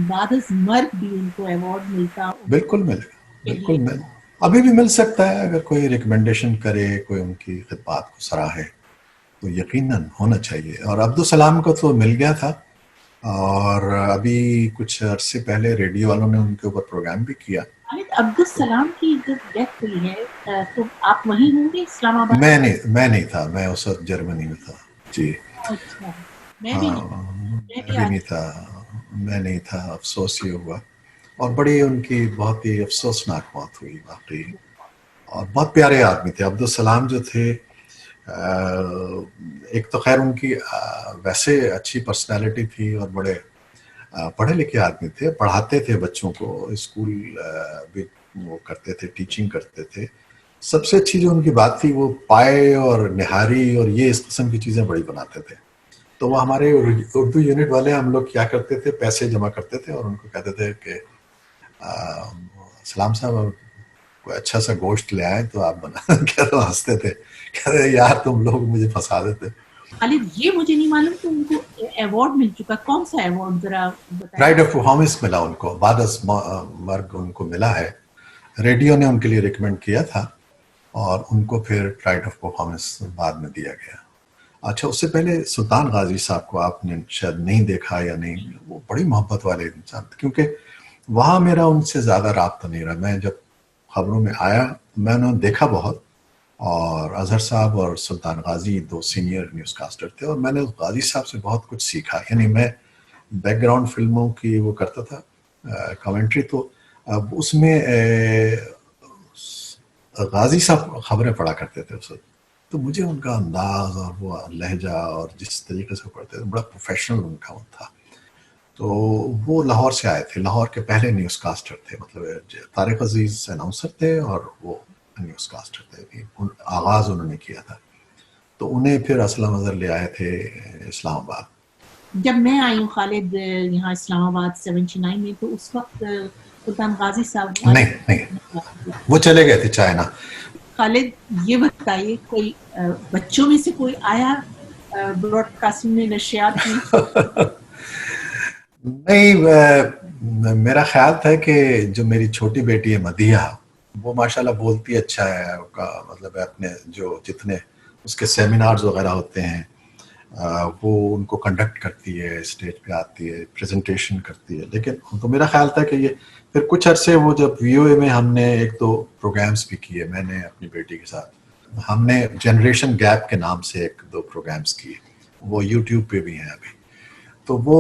बाद मर्ग भी उनको अवार्ड मिलता। बिल्कुल मिल अभी भी मिल सकता है, अगर कोई रिकमेंडेशन करे, कोई उनकी खिदमत को सराहे तो यकीनन होना चाहिए। और अब्दुल सलाम को तो मिल गया था, और अभी कुछ अरसे पहले रेडियो वालों ने उनके ऊपर प्रोग्राम भी किया। अब्दुल सलाम की जब डेथ हुई है तो आप वहीं होंगे इस्लामाबाद? मैं नहीं था, मैं उस वक्त जर्मनी में था जी। अच्छा, मैं भी नहीं, हाँ, मैं मैं भी भी आज नहीं था, मैं नहीं था, अफ़सोस ये हुआ। और बड़ी उनकी बहुत ही अफ़सोसनाक मौत हुई वाक़ई। और बहुत प्यारे आदमी थे अब्दुल सलाम जो थे। एक तो ख़ैर उनकी वैसे अच्छी पर्सनैलिटी थी और बड़े पढ़े लिखे आदमी थे, पढ़ाते थे बच्चों को, स्कूल भी वो करते थे, टीचिंग करते थे। सबसे अच्छी जो उनकी बात थी वो पाए और निहारी और ये इस किस्म की चीज़ें बड़ी बनाते थे। तो वो हमारे उर्दू यूनिट वाले हम लोग क्या करते थे, पैसे जमा करते थे और उनको कहते थे कि सलाम साहब कोई अच्छा सा गोश्त ले आए तो आप बना क्या, तो हंसते थे, कहते थे यार तुम लोग मुझे फंसा देते। खालिद, ये मुझे नहीं मालूम कि उनको अवार्ड मिल चुका, कौन सा अवार्ड जरा बताएं। प्राइड ऑफ परफॉर्मेंस मिला उनको, बाद मर्ग उनको मिला है। रेडियो ने उनके लिए रिकमेंड किया था और उनको फिर प्राइड ऑफ परफॉर्मेंस बाद में दिया गया। अच्छा, उससे पहले सुल्तान गाजी साहब को आपने शायद नहीं देखा या नहीं, वो बड़ी मोहब्बत वाले इंसान थे, क्योंकि वहाँ मेरा उनसे ज़्यादा राब्ता नहीं रहा। मैं जब खबरों में आया मैंने देखा बहुत, और अजहर साहब और सुल्तान गाजी दो सीनियर न्यूज़ कास्टर थे और मैंने गाजी साहब से बहुत कुछ सीखा। यानी मैं बैकग्राउंड फिल्मों की वो करता था कमेंट्री, तो अब उसमें गाजी साहब खबरें पढ़ा करते थे उस वक्त, तो मुझे उनका अंदाज और वो लहजा और जिस तरीके से पढ़ते थे बड़ा प्रोफेशनल उनका वो था। तो वो लाहौर से आए थे, लाहौर के पहले न्यूज़ कास्टर थे, मतलब तारिक अजीज अनाउंसर थे और वो न्यूज़ कास्टर थे। आगाज़ उन्होंने किया था, तो उन्हें फिर असलम अजहर ले आए थे इस्लामाबाद। जब मैं आई हूँ खालिद यहाँ इस्लामाबाद 79 में, तो उस वक्त सुल्तान गाजी साहब नहीं नहीं, वो चले गए थे चाइना। खालिद, ये बताइए कोई बच्चों में से कोई आया ब्रॉडकास्टिंग में, नशियात में? नहीं, मेरा ख्याल था कि जो मेरी छोटी बेटी है मदीहा, वो माशाल्लाह बोलती अच्छा है, उसका मतलब है अपने जो जितने उसके सेमिनार्स वगैरह होते हैं वो उनको कंडक्ट करती है, स्टेज पे आती है, प्रेजेंटेशन करती है। लेकिन तो मेरा ख्याल था कि ये फिर कुछ अरसे वो जब वीओए में हमने एक दो प्रोग्राम्स भी किए, मैंने अपनी बेटी के साथ, हमने जनरेशन गैप के नाम से एक दो प्रोग्राम्स किए, वो यूट्यूब पे भी हैं अभी। तो वो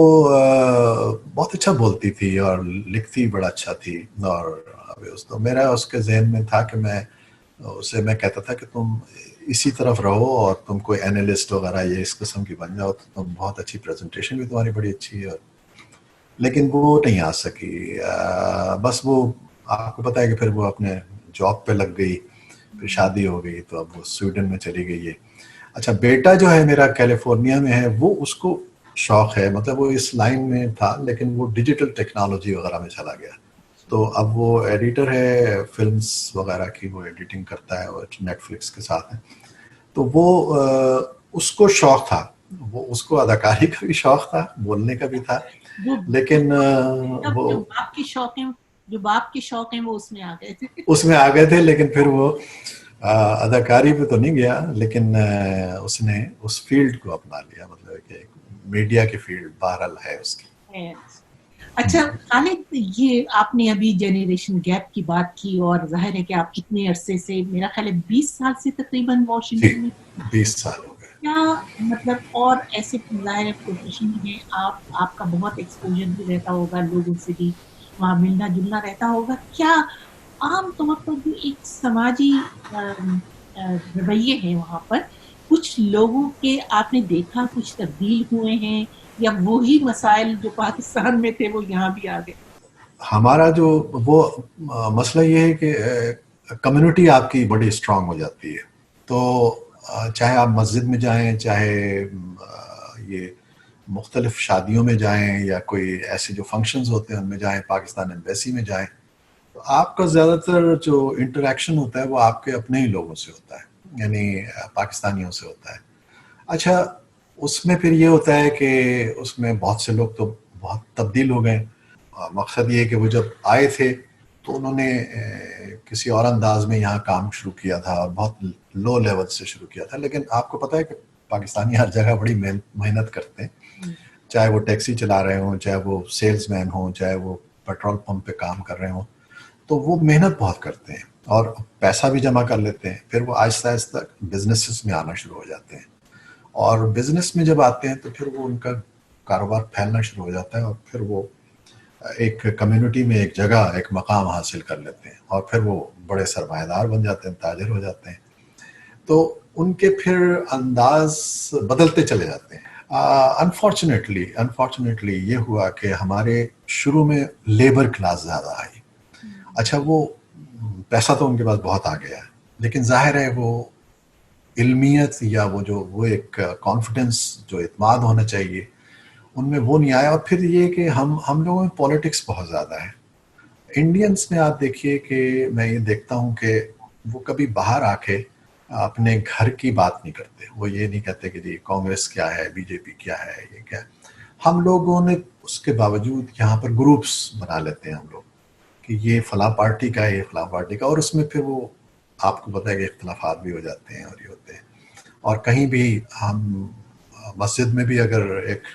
बहुत अच्छा बोलती थी और लिखती बड़ा अच्छा थी। और अभी तो मेरा उसके जहन में था कि मैं कहता था कि तुम इसी तरफ रहो और तुम कोई एनालिस्ट वगैरह ये इस किस्म की बन जाओ, तो तुम बहुत अच्छी, प्रेजेंटेशन भी तुम्हारी बड़ी अच्छी है। लेकिन वो नहीं आ सकी। बस वो आपको पता है कि फिर वो अपने जॉब पे लग गई, फिर शादी हो गई, तो अब वो स्वीडन में चली गई है। अच्छा, बेटा जो है मेरा कैलिफोर्निया में है, वो उसको शौक है, मतलब वो इस लाइन में था लेकिन वो डिजिटल टेक्नोलॉजी वगैरह में चला गया। तो अब वो एडिटर है फिल्म्स वगैरह की, वो एडिटिंग करता है और नेटफ्लिक्स के साथ है। तो वो उसको शौक था, वो उसको अदाकारी का भी शौक था, बोलने का भी था, वो लेकिन वो जो बाप के शौक हैं, जो बाप के शौक हैं वो उसमें आ गए थे। उसमें आ गए थे। लेकिन फिर वो अदाकारी पे तो नहीं गया, लेकिन उसने उस फील्ड को अपना लिया, मतलब कि मीडिया की फील्ड बहरहाल है उसकी। अच्छा खालिद, ये आपने अभी जनरेशन गैप की बात की और जाहिर है कि आप कितने अरसे से, मेरा ख्याल है 20 साल से तकरीबन जी, वॉशिंगटन में, 20 साल हो गए। क्या मतलब, और ऐसे जाहिर है प्रोफेशन में आपका बहुत एक्सपोजर भी रहता होगा, लोगों से भी वहाँ मिलना जुलना रहता होगा, क्या आम तौर पर जो एक समाजी रवैये हैं वहाँ पर, कुछ लोगों के आपने देखा कुछ तब्दील हुए हैं, या वही मसाइल जो पाकिस्तान में थे वो यहाँ भी आ गए? हमारा जो वो मसला ये है कि कम्युनिटी आपकी बड़ी स्ट्रांग हो जाती है। तो चाहे आप मस्जिद में जाएं, चाहे ये मुख्तलिफ शादियों में जाएं, या कोई ऐसे जो फंक्शंस होते हैं उनमें जाएं, पाकिस्तान एम्बेसी में जाएं, तो आपका ज़्यादातर जो इंटरेक्शन होता है वो आपके अपने ही लोगों से होता है, यानी पाकिस्तानियों से होता है। अच्छा, उसमें फिर ये होता है कि उसमें बहुत से लोग तो बहुत तब्दील हो गए। मकसद ये है कि वो जब आए थे तो उन्होंने किसी और अंदाज में यहाँ काम शुरू किया था और बहुत लो लेवल से शुरू किया था। लेकिन आपको पता है कि पाकिस्तानी हर जगह बड़ी मेहनत करते हैं, चाहे वो टैक्सी चला रहे हों, चाहे वो सेल्समैन हों, चाहे वो पेट्रोल पंप पे काम कर रहे हों, तो वो मेहनत बहुत करते हैं और पैसा भी जमा कर लेते हैं। फिर वो आहिस्ता आहिस्ता बिजनेसेस में आना शुरू हो जाते हैं اور بزنس میں جب آتے ہیں تو پھر وہ ان کا کاروبار پھیلنا شروع ہو جاتا ہے اور پھر وہ ایک کمیونٹی میں ایک جگہ ایک مقام حاصل کر لیتے ہیں اور پھر وہ بڑے سرمایہ دار بن جاتے ہیں، تاجر ہو جاتے ہیں. تو ان کے پھر انداز بدلتے چلے جاتے ہیں. انفارچونیٹلی یہ ہوا کہ ہمارے شروع میں لیبر کلاس زیادہ آئی. اچھا وہ پیسہ تو ان کے پاس بہت آ گیا ہے، لیکن ظاہر ہے وہ علمیت یا وہ ایک کانفیڈنس جو اعتماد ہونا چاہیے ان میں وہ نہیں آیا. اور پھر یہ کہ ہم لوگوں میں پولیٹکس بہت زیادہ ہے. انڈینس میں آپ دیکھیے کہ میں یہ دیکھتا ہوں کہ وہ کبھی باہر آ کے اپنے گھر کی بات نہیں کرتے. وہ یہ نہیں کہتے کہ جی کانگریس کیا ہے، بی جے پی کیا ہے، یہ کیا ہے. ہم لوگوں نے اس کے باوجود یہاں پر گروپس بنا لیتے ہیں ہم لوگ کہ یہ فلاں پارٹی کا ہے، یہ فلاں پارٹی کا، اور اس میں پھر وہ آپ کو پتہ ہے کہ اختلافات بھی ہو جاتے ہیں اور یہ ہوتے ہیں. اور کہیں بھی ہم مسجد میں بھی اگر ایک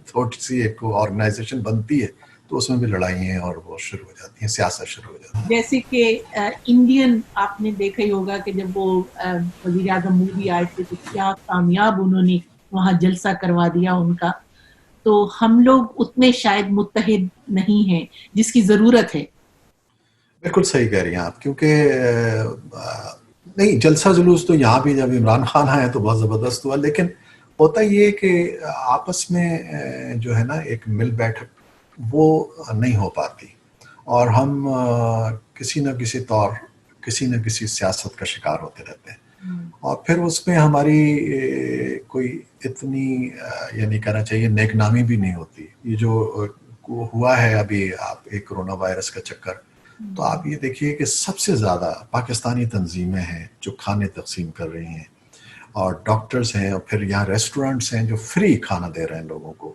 تھوڑی سی ایک آرگنائزیشن بنتی ہے تو اس میں بھی لڑائیاں اور وہ شروع ہو جاتی ہیں، سیاست شروع ہو جاتی ہے. جیسے کہ انڈین آپ نے دیکھا ہی ہوگا کہ جب وہ وزیر اعظم مودی آئے تھے تو کیا کامیاب انہوں نے وہاں جلسہ کروا دیا ان کا. تو ہم لوگ اتنے شاید متحد نہیں ہیں جس کی ضرورت ہے. بالکل صحیح کہہ رہی ہیں آپ، کیونکہ نہیں جلسہ جلوس تو یہاں بھی جب عمران خان آئے تو بہت زبردست ہوا، لیکن ہوتا یہ کہ آپس میں جو ہے نا ایک مل بیٹھک وہ نہیں ہو پاتی اور ہم کسی نہ کسی طور کسی نہ کسی سیاست کا شکار ہوتے رہتے ہیں. اور پھر اس میں ہماری کوئی اتنی یعنی کہنا چاہیے نیک نامی بھی نہیں ہوتی. یہ جو ہوا ہے ابھی آپ ایک کرونا وائرس کا چکر، تو آپ یہ دیکھیے کہ سب سے زیادہ پاکستانی تنظیمیں ہیں جو کھانے تقسیم کر رہی ہیں اور ڈاکٹرز ہیں اور پھر یہاں ریسٹورنٹس ہیں جو فری کھانا دے رہے ہیں لوگوں کو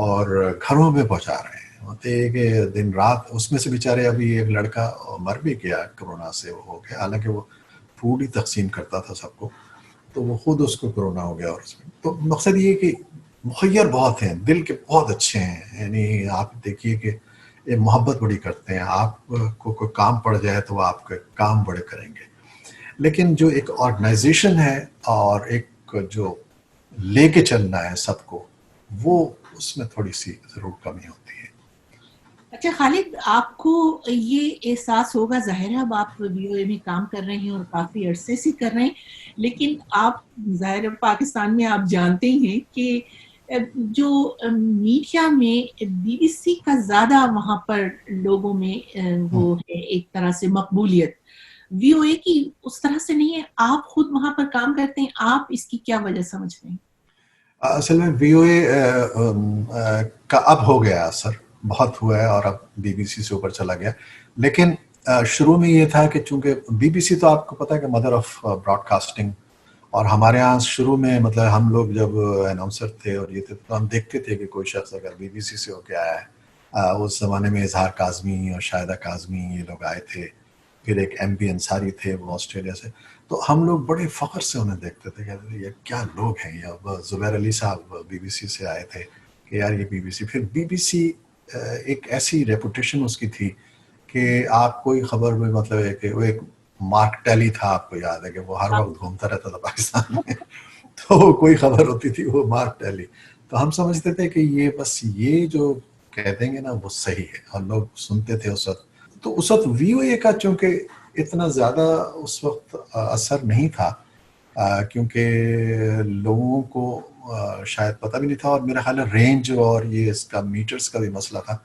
اور گھروں میں پہنچا رہے ہیں. ہوتے ہیں کہ دن رات اس میں سے بیچارے ابھی ایک لڑکا مر بھی گیا کرونا سے ہو گیا، حالانکہ وہ فوڈ ہی تقسیم کرتا تھا سب کو، تو وہ خود اس کو کرونا ہو گیا. اور اس میں تو مقصد یہ کہ مخیر بہت ہیں، دل کے بہت اچھے ہیں. یعنی آپ دیکھیے کہ یہ محبت بڑی کرتے ہیں. آپ کو کوئی کام پڑ جائے تو وہ آپ کے کام بڑے کریں گے. لیکن جو ایک آرگنائزیشن ہے اور ایک جو لے کے چلنا ہے سب کو، وہ اس میں تھوڑی سی ضرور کمی ہوتی ہے. اچھا خالد، آپ کو یہ احساس ہوگا، ظاہر ہے اب آپ وی او اے میں کام کر رہے ہیں اور کافی عرصے سے کر رہے ہیں، لیکن آپ ظاہر ہے پاکستان میں آپ جانتے ہیں کہ جو میڈیا میں بی بی سی کا زیادہ وہاں پر لوگوں میں وہ ہے ایک طرح سے مقبولیت، وی او اے کی اس طرح سے نہیں ہے. آپ خود وہاں پر کام کرتے ہیں، آپ اس کی کیا وجہ سمجھتے ہیں؟ اصل میں وی او اے کا اب ہو گیا اثر بہت ہوا ہے اور اب بی بی سی سے اوپر چلا گیا. لیکن شروع میں یہ تھا کہ چونکہ بی بی سی تو آپ کو پتہ ہے کہ مدر آف براڈ کاسٹنگ، اور ہمارے ہاں شروع میں مطلب ہم لوگ جب اناؤنسر تھے اور یہ تھے تو ہم دیکھتے تھے کہ کوئی شخص اگر بی بی سی سے ہو کے آیا ہے. اس زمانے میں اظہار کاظمی اور شاہدہ کاظمی یہ لوگ آئے تھے، پھر ایک ایم پی انصاری تھے وہ آسٹریلیا سے. تو ہم لوگ بڑے فخر سے انہیں دیکھتے تھے، کہتے تھے یہ کیا لوگ ہیں. یا زبیر علی صاحب بی بی سی سے آئے تھے کہ یار یہ بی بی سی. پھر بی بی سی ایک ایسی ریپوٹیشن اس کی تھی کہ آپ کوئی خبر میں مطلب ہے کہ وہ ایک مارک ٹیلی تھا، آپ کو یاد ہے کہ وہ ہر وقت گھومتا رہتا تھا پاکستان میں تو کوئی خبر ہوتی تھی وہ مارک ٹیلی. تو ہم سمجھتے تھے کہ یہ بس یہ جو کہہ دیں گے نا وہ صحیح ہے، اور لوگ سنتے تھے اس وقت. تو اس وقت وی او اے کا چونکہ اتنا زیادہ اس وقت اثر نہیں تھا کیونکہ لوگوں کو شاید پتہ بھی نہیں تھا، اور میرا خیال ہے رینج اور یہ اس کا میٹرز کا بھی مسئلہ تھا.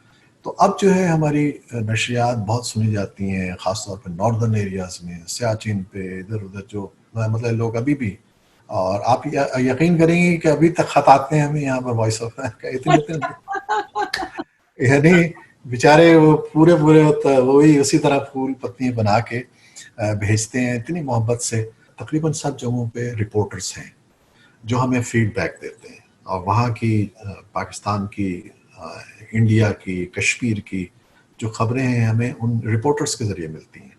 تو اب جو ہے ہماری نشریات بہت سنی جاتی ہیں، خاص طور پہ ناردرن ایریاز میں، سیاچن پہ، ادھر ادھر جو مطلب لوگ ابھی بھی. اور آپ یقین کریں گے کہ ابھی تک خط آتے ہیں ہمیں یہاں پر وائس آف کا اتنے یعنی بیچارے وہ پورے وہی اسی طرح پھول پتیاں بنا کے بھیجتے ہیں اتنی محبت سے. تقریباً سب جگہوں پہ رپورٹرز ہیں جو ہمیں فیڈ بیک دیتے ہیں، اور وہاں کی پاکستان کی، انڈیا کی، کشمیر کی جو خبریں ہیں ہمیں ان رپورٹرز کے ذریعے ملتی ہیں.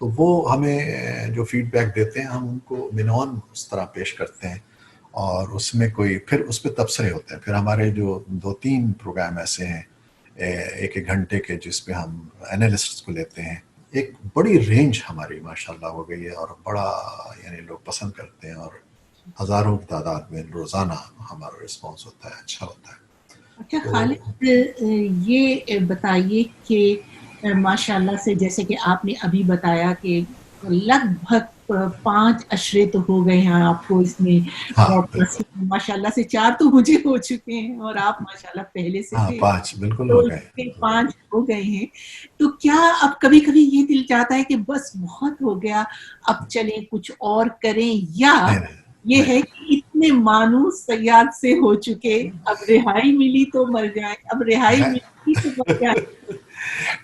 تو وہ ہمیں جو فیڈ بیک دیتے ہیں ہم ان کو مینون اس طرح پیش کرتے ہیں، اور اس میں کوئی پھر اس پہ تبصرے ہوتے ہیں. پھر ہمارے جو 2-3 پروگرام ایسے ہیں ایک گھنٹے کے جس پہ ہم اینالسٹس کو لیتے ہیں. ایک بڑی رینج ہماری ماشاءاللہ ہو گئی ہے اور بڑا یعنی لوگ پسند کرتے ہیں. اور हज़ारों की तादाद में रोज़ाना हमारा रिस्पॉन्स होता है, अच्छा होता है। अच्छा तो खालिद, ये बताइए कि माशाल्लाह से जैसे कि आपने अभी बताया कि लगभग 5 अशरे तो हो गए हैं आपको इसमें हाँ, ब्रॉडकास्टिंग बिल्कुल। में, माशाल्लाह से 4 तो मुझे हो चुके हैं और आप माशाल्लाह पहले से हाँ, थे, 5 बिल्कुल हो तो गए। ये 5 हो गए हैं। तो क्या अब कभी-कभी ये दिल चाहता है कि बस बहुत हो गया, अब चलें कुछ और करें, या नहीं, नहीं, ये नहीं। है कि इतने मानूस सयाद से हो चुके, अब रिहाई मिली तो मर जाएँ, अब रिहाई मैं मिली तो मर जाएँ?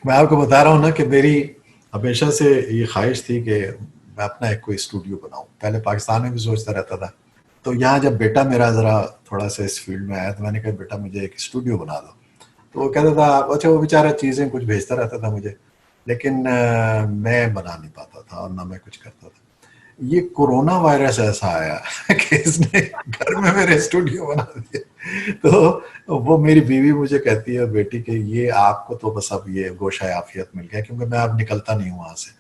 मैं आपको बता रहा हूँ ना कि मेरी हमेशा से ये ख्वाहिश थी कि मैं अपना एक कोई स्टूडियो बनाऊँ। पहले पाकिस्तान में भी सोचता रहता था। तो यहाँ जब बेटा मेरा ज़रा थोड़ा-सा इस फ़ील्ड में आया तो मैंने कहा बेटा मुझे एक स्टूडियो बना दो। तो वो कहता था, अच्छा वो बेचारा चीज़ें कुछ भेजता रहता था मुझे, लेकिन मैं बना नहीं पाता था और ना मैं कुछ करता था। ये कोरोना वायरस ऐसा आया कि इसने घर में मेरे स्टूडियो बना दिए। तो वो मेरी बीवी मुझे कहती है बेटी कि ये आपको तो बस अब ये गोशा आफियत मिल गया, क्योंकि मैं अब निकलता नहीं हूँ वहाँ से।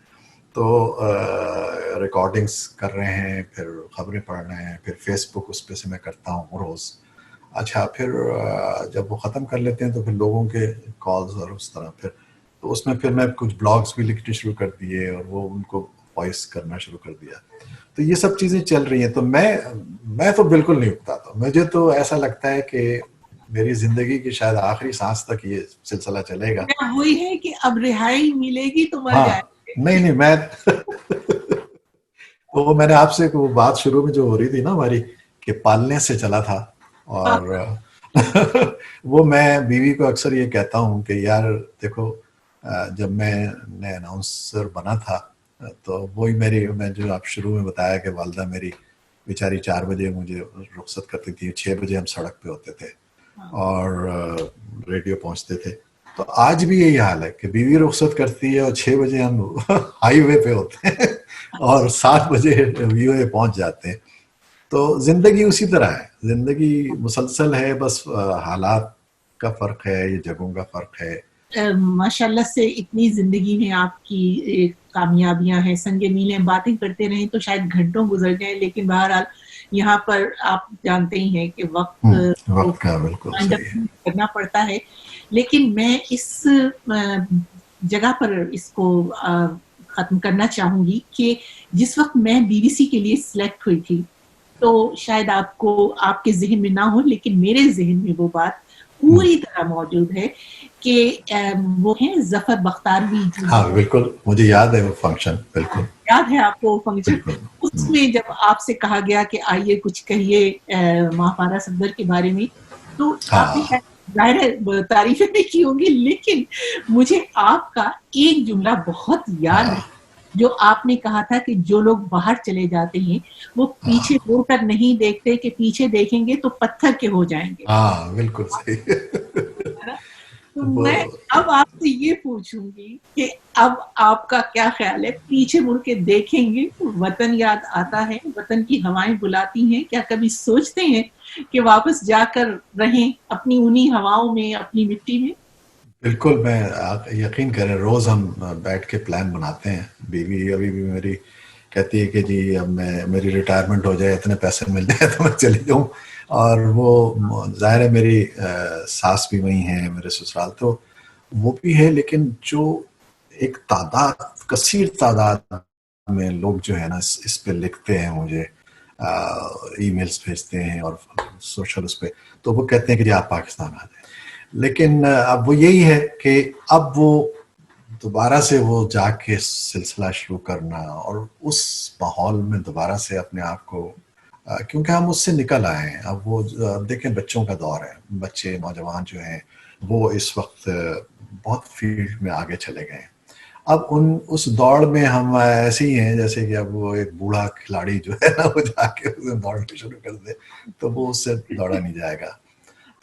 तो रिकॉर्डिंग्स कर रहे हैं, फिर खबरें पढ़ रहे हैं, फिर फेसबुक उस पे से मैं करता हूँ रोज़। अच्छा फिर जब वो ख़त्म कर लेते हैं तो फिर लोगों के कॉल्स और उस तरह फिर तो उसमें फिर मैं कुछ ब्लॉग्स भी लिखने शुरू कर दिए और वो उनको वॉइस करना शुरू कर दिया। तो ये सब चीज़ें चल रही हैं। तो मैं तो बिल्कुल नहीं उगता था। मुझे तो ऐसा लगता है कि मेरी ज़िंदगी की शायद आखिरी सांस तक ये सिलसिला चलेगा। क्या वही है कि अब रिहाई मिलेगी तो मर हाँ, नहीं, जाएँगे? नहीं मैं तो वो मैंने आपसे वो बात शुरू में जो हो रही थी ना हमारी कि पालने से चला था हाँ, और वो मैं बीवी को अक्सर ये कहता हूँ कि यार देखो जब मैं अनाउंसर बना था तो वही मैं जो आप शुरू में बताया कि वालदा मेरी बेचारी 4 बजे मुझे रुखसत करती थी, 6 बजे हम सड़क पे होते थे हाँ। और रेडियो पहुंचते थे। तो आज भी यही हाल है कि बीवी रुखसत करती है और 6 बजे हम हाईवे पे होते हैं और 7 बजे वीओए पहुंच जाते हैं। तो जिंदगी उसी तरह है, जिंदगी मुसलसल है, बस हालात का फर्क है, ये जगहों का फर्क है। माशाल्लाह से इतनी ज़िंदगी में आपकी कामयाबियाँ हैं, संगे मीलें, बातें करते रहें तो शायद घंटों गुज़र जाएँ, लेकिन बहरहाल यहाँ पर आप जानते ही हैं कि वक़्त को वक्त का बिल्कुल वाइंड अप सही है। करना पड़ता है। लेकिन मैं इस जगह पर इसको ख़त्म करना चाहूँगी कि जिस वक़्त मैं बीबीसी के लिए सिलेक्ट हुई थी, तो शायद आपको आपके ज़हन में ना हो, लेकिन मेरे ज़हन में वो बात पूरी तरह मौजूद है कि वो हैं ज़फ़र बख्तारवी जी, हाँ बिल्कुल, मुझे याद है वो फंक्शन, बिल्कुल याद है आपको वो फंक्शन? बिल्कुल। उसमें जब आपसे कहा गया कि आइए कुछ कहिए महापारा सफदर के बारे में, तो आपने हाँ शायद ज़ाहिर है तारीफ़ें भी की होंगी, लेकिन मुझे आपका एक जुमला बहुत याद है, हाँ जो आपने कहा था कि जो लोग बाहर चले जाते हैं, वो पीछे मुड़कर नहीं देखते कि पीछे देखेंगे तो पत्थर के हो जाएँगे। हाँ बिल्कुल सही। है ना? तो वो मैं अब आपसे ये पूछूंगी कि अब आपका क्या ख्याल है, पीछे मुड़ के देखेंगे तो वतन याद आता है, वतन की हवाएं बुलाती हैं, क्या कभी सोचते हैं कि वापस जाकर रहें अपनी उन्हीं हवाओं में, अपनी मिट्टी में? बिल्कुल, मैं आप यकीन करें रोज़ हम बैठ के प्लान बनाते हैं। बीवी अभी भी मेरी कहती है कि जी अब मैं मेरी रिटायरमेंट हो जाए, इतने पैसे मिल जाए तो मैं चली जाऊँ। और वो ज़ाहिर है मेरी सास भी वहीं हैं, मेरे ससुराल तो वो भी है, लेकिन जो एक तादाद, कसीर तादाद में लोग जो है ना इस पे लिखते हैं मुझे, ईमेल्स भेजते हैं और सोशल उस पे, तो वो कहते हैं कि जी आप पाकिस्तान आ जाएँ। लेकिन अब वो यही है कि अब वो दोबारा से वो जाके सिलसिला शुरू करना और उस माहौल में दोबारा से अपने आप को क्योंकि हम उससे निकल आए हैं। अब वो देखें बच्चों का दौर है, बच्चे नौजवान जो हैं वो इस वक्त बहुत फील्ड में आगे चले गए हैं। अब उस दौड़ में हम ऐसे ही हैं जैसे कि अब वो एक बूढ़ा खिलाड़ी जो है ना वो जाके उसमें दौड़ना शुरू कर दे तो वो उससे दौड़ा नहीं जाएगा।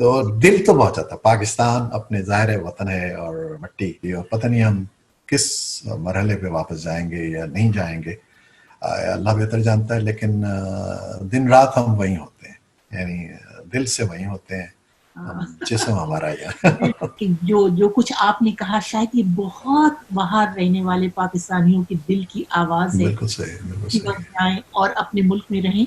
तो दिल तो बहुत चाहता, पाकिस्तान अपने ज़ाहिर वतन है और मट्टी, और पता नहीं हम किस मरहले पे वापस जाएंगे या नहीं जाएंगे, अल्लाह बेहतर जानता है। लेकिन दिन रात हम वहीं होते हैं, यानी दिल से वहीं होते हैं हम, जिस्म हमारा यहाँ। कि जो जो कुछ आपने कहा शायद ये बहुत बाहर रहने वाले पाकिस्तानियों के दिल की आवाज़ है, बिल्कुल सही, बिल्कुल कि सही। वक़्त जाएँ और अपने मुल्क में रहें।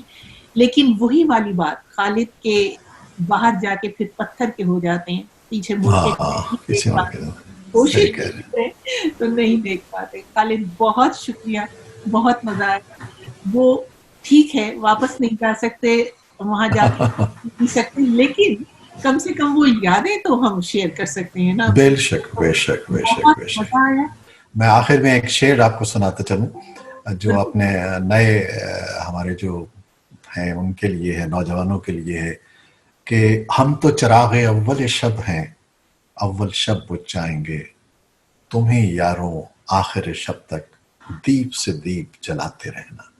लेकिन वही वाली बात खालिद के बाहर जाके फिर पत्थर के हो जाते हैं, पीछे मुड़ के नहीं देख किसी और पाते, के सही कोशिश कह रहे हैं। करते हैं तो नहीं देख पाते। खालिद बहुत शुक्रिया, बहुत मजा आया। वो ठीक है वापस नहीं जा सकते, वहां जाके नहीं सकते, लेकिन कम से कम वो यादें तो हम शेयर कर सकते हैं ना। बेशक बेशक बेशक बहुत बेशक। मजा आया। मैं आखिर में एक शेर आपको सुनाते चलूं जो अपने नए हमारे जो हैं उनके लिए है, नौजवानों के लिए है कि हम तो चिराग अव्वल शब हैं, अव्वल शब बुझाएंगे, तुम्हें यारों आखिर शब तक दीप से दीप जलाते रहना।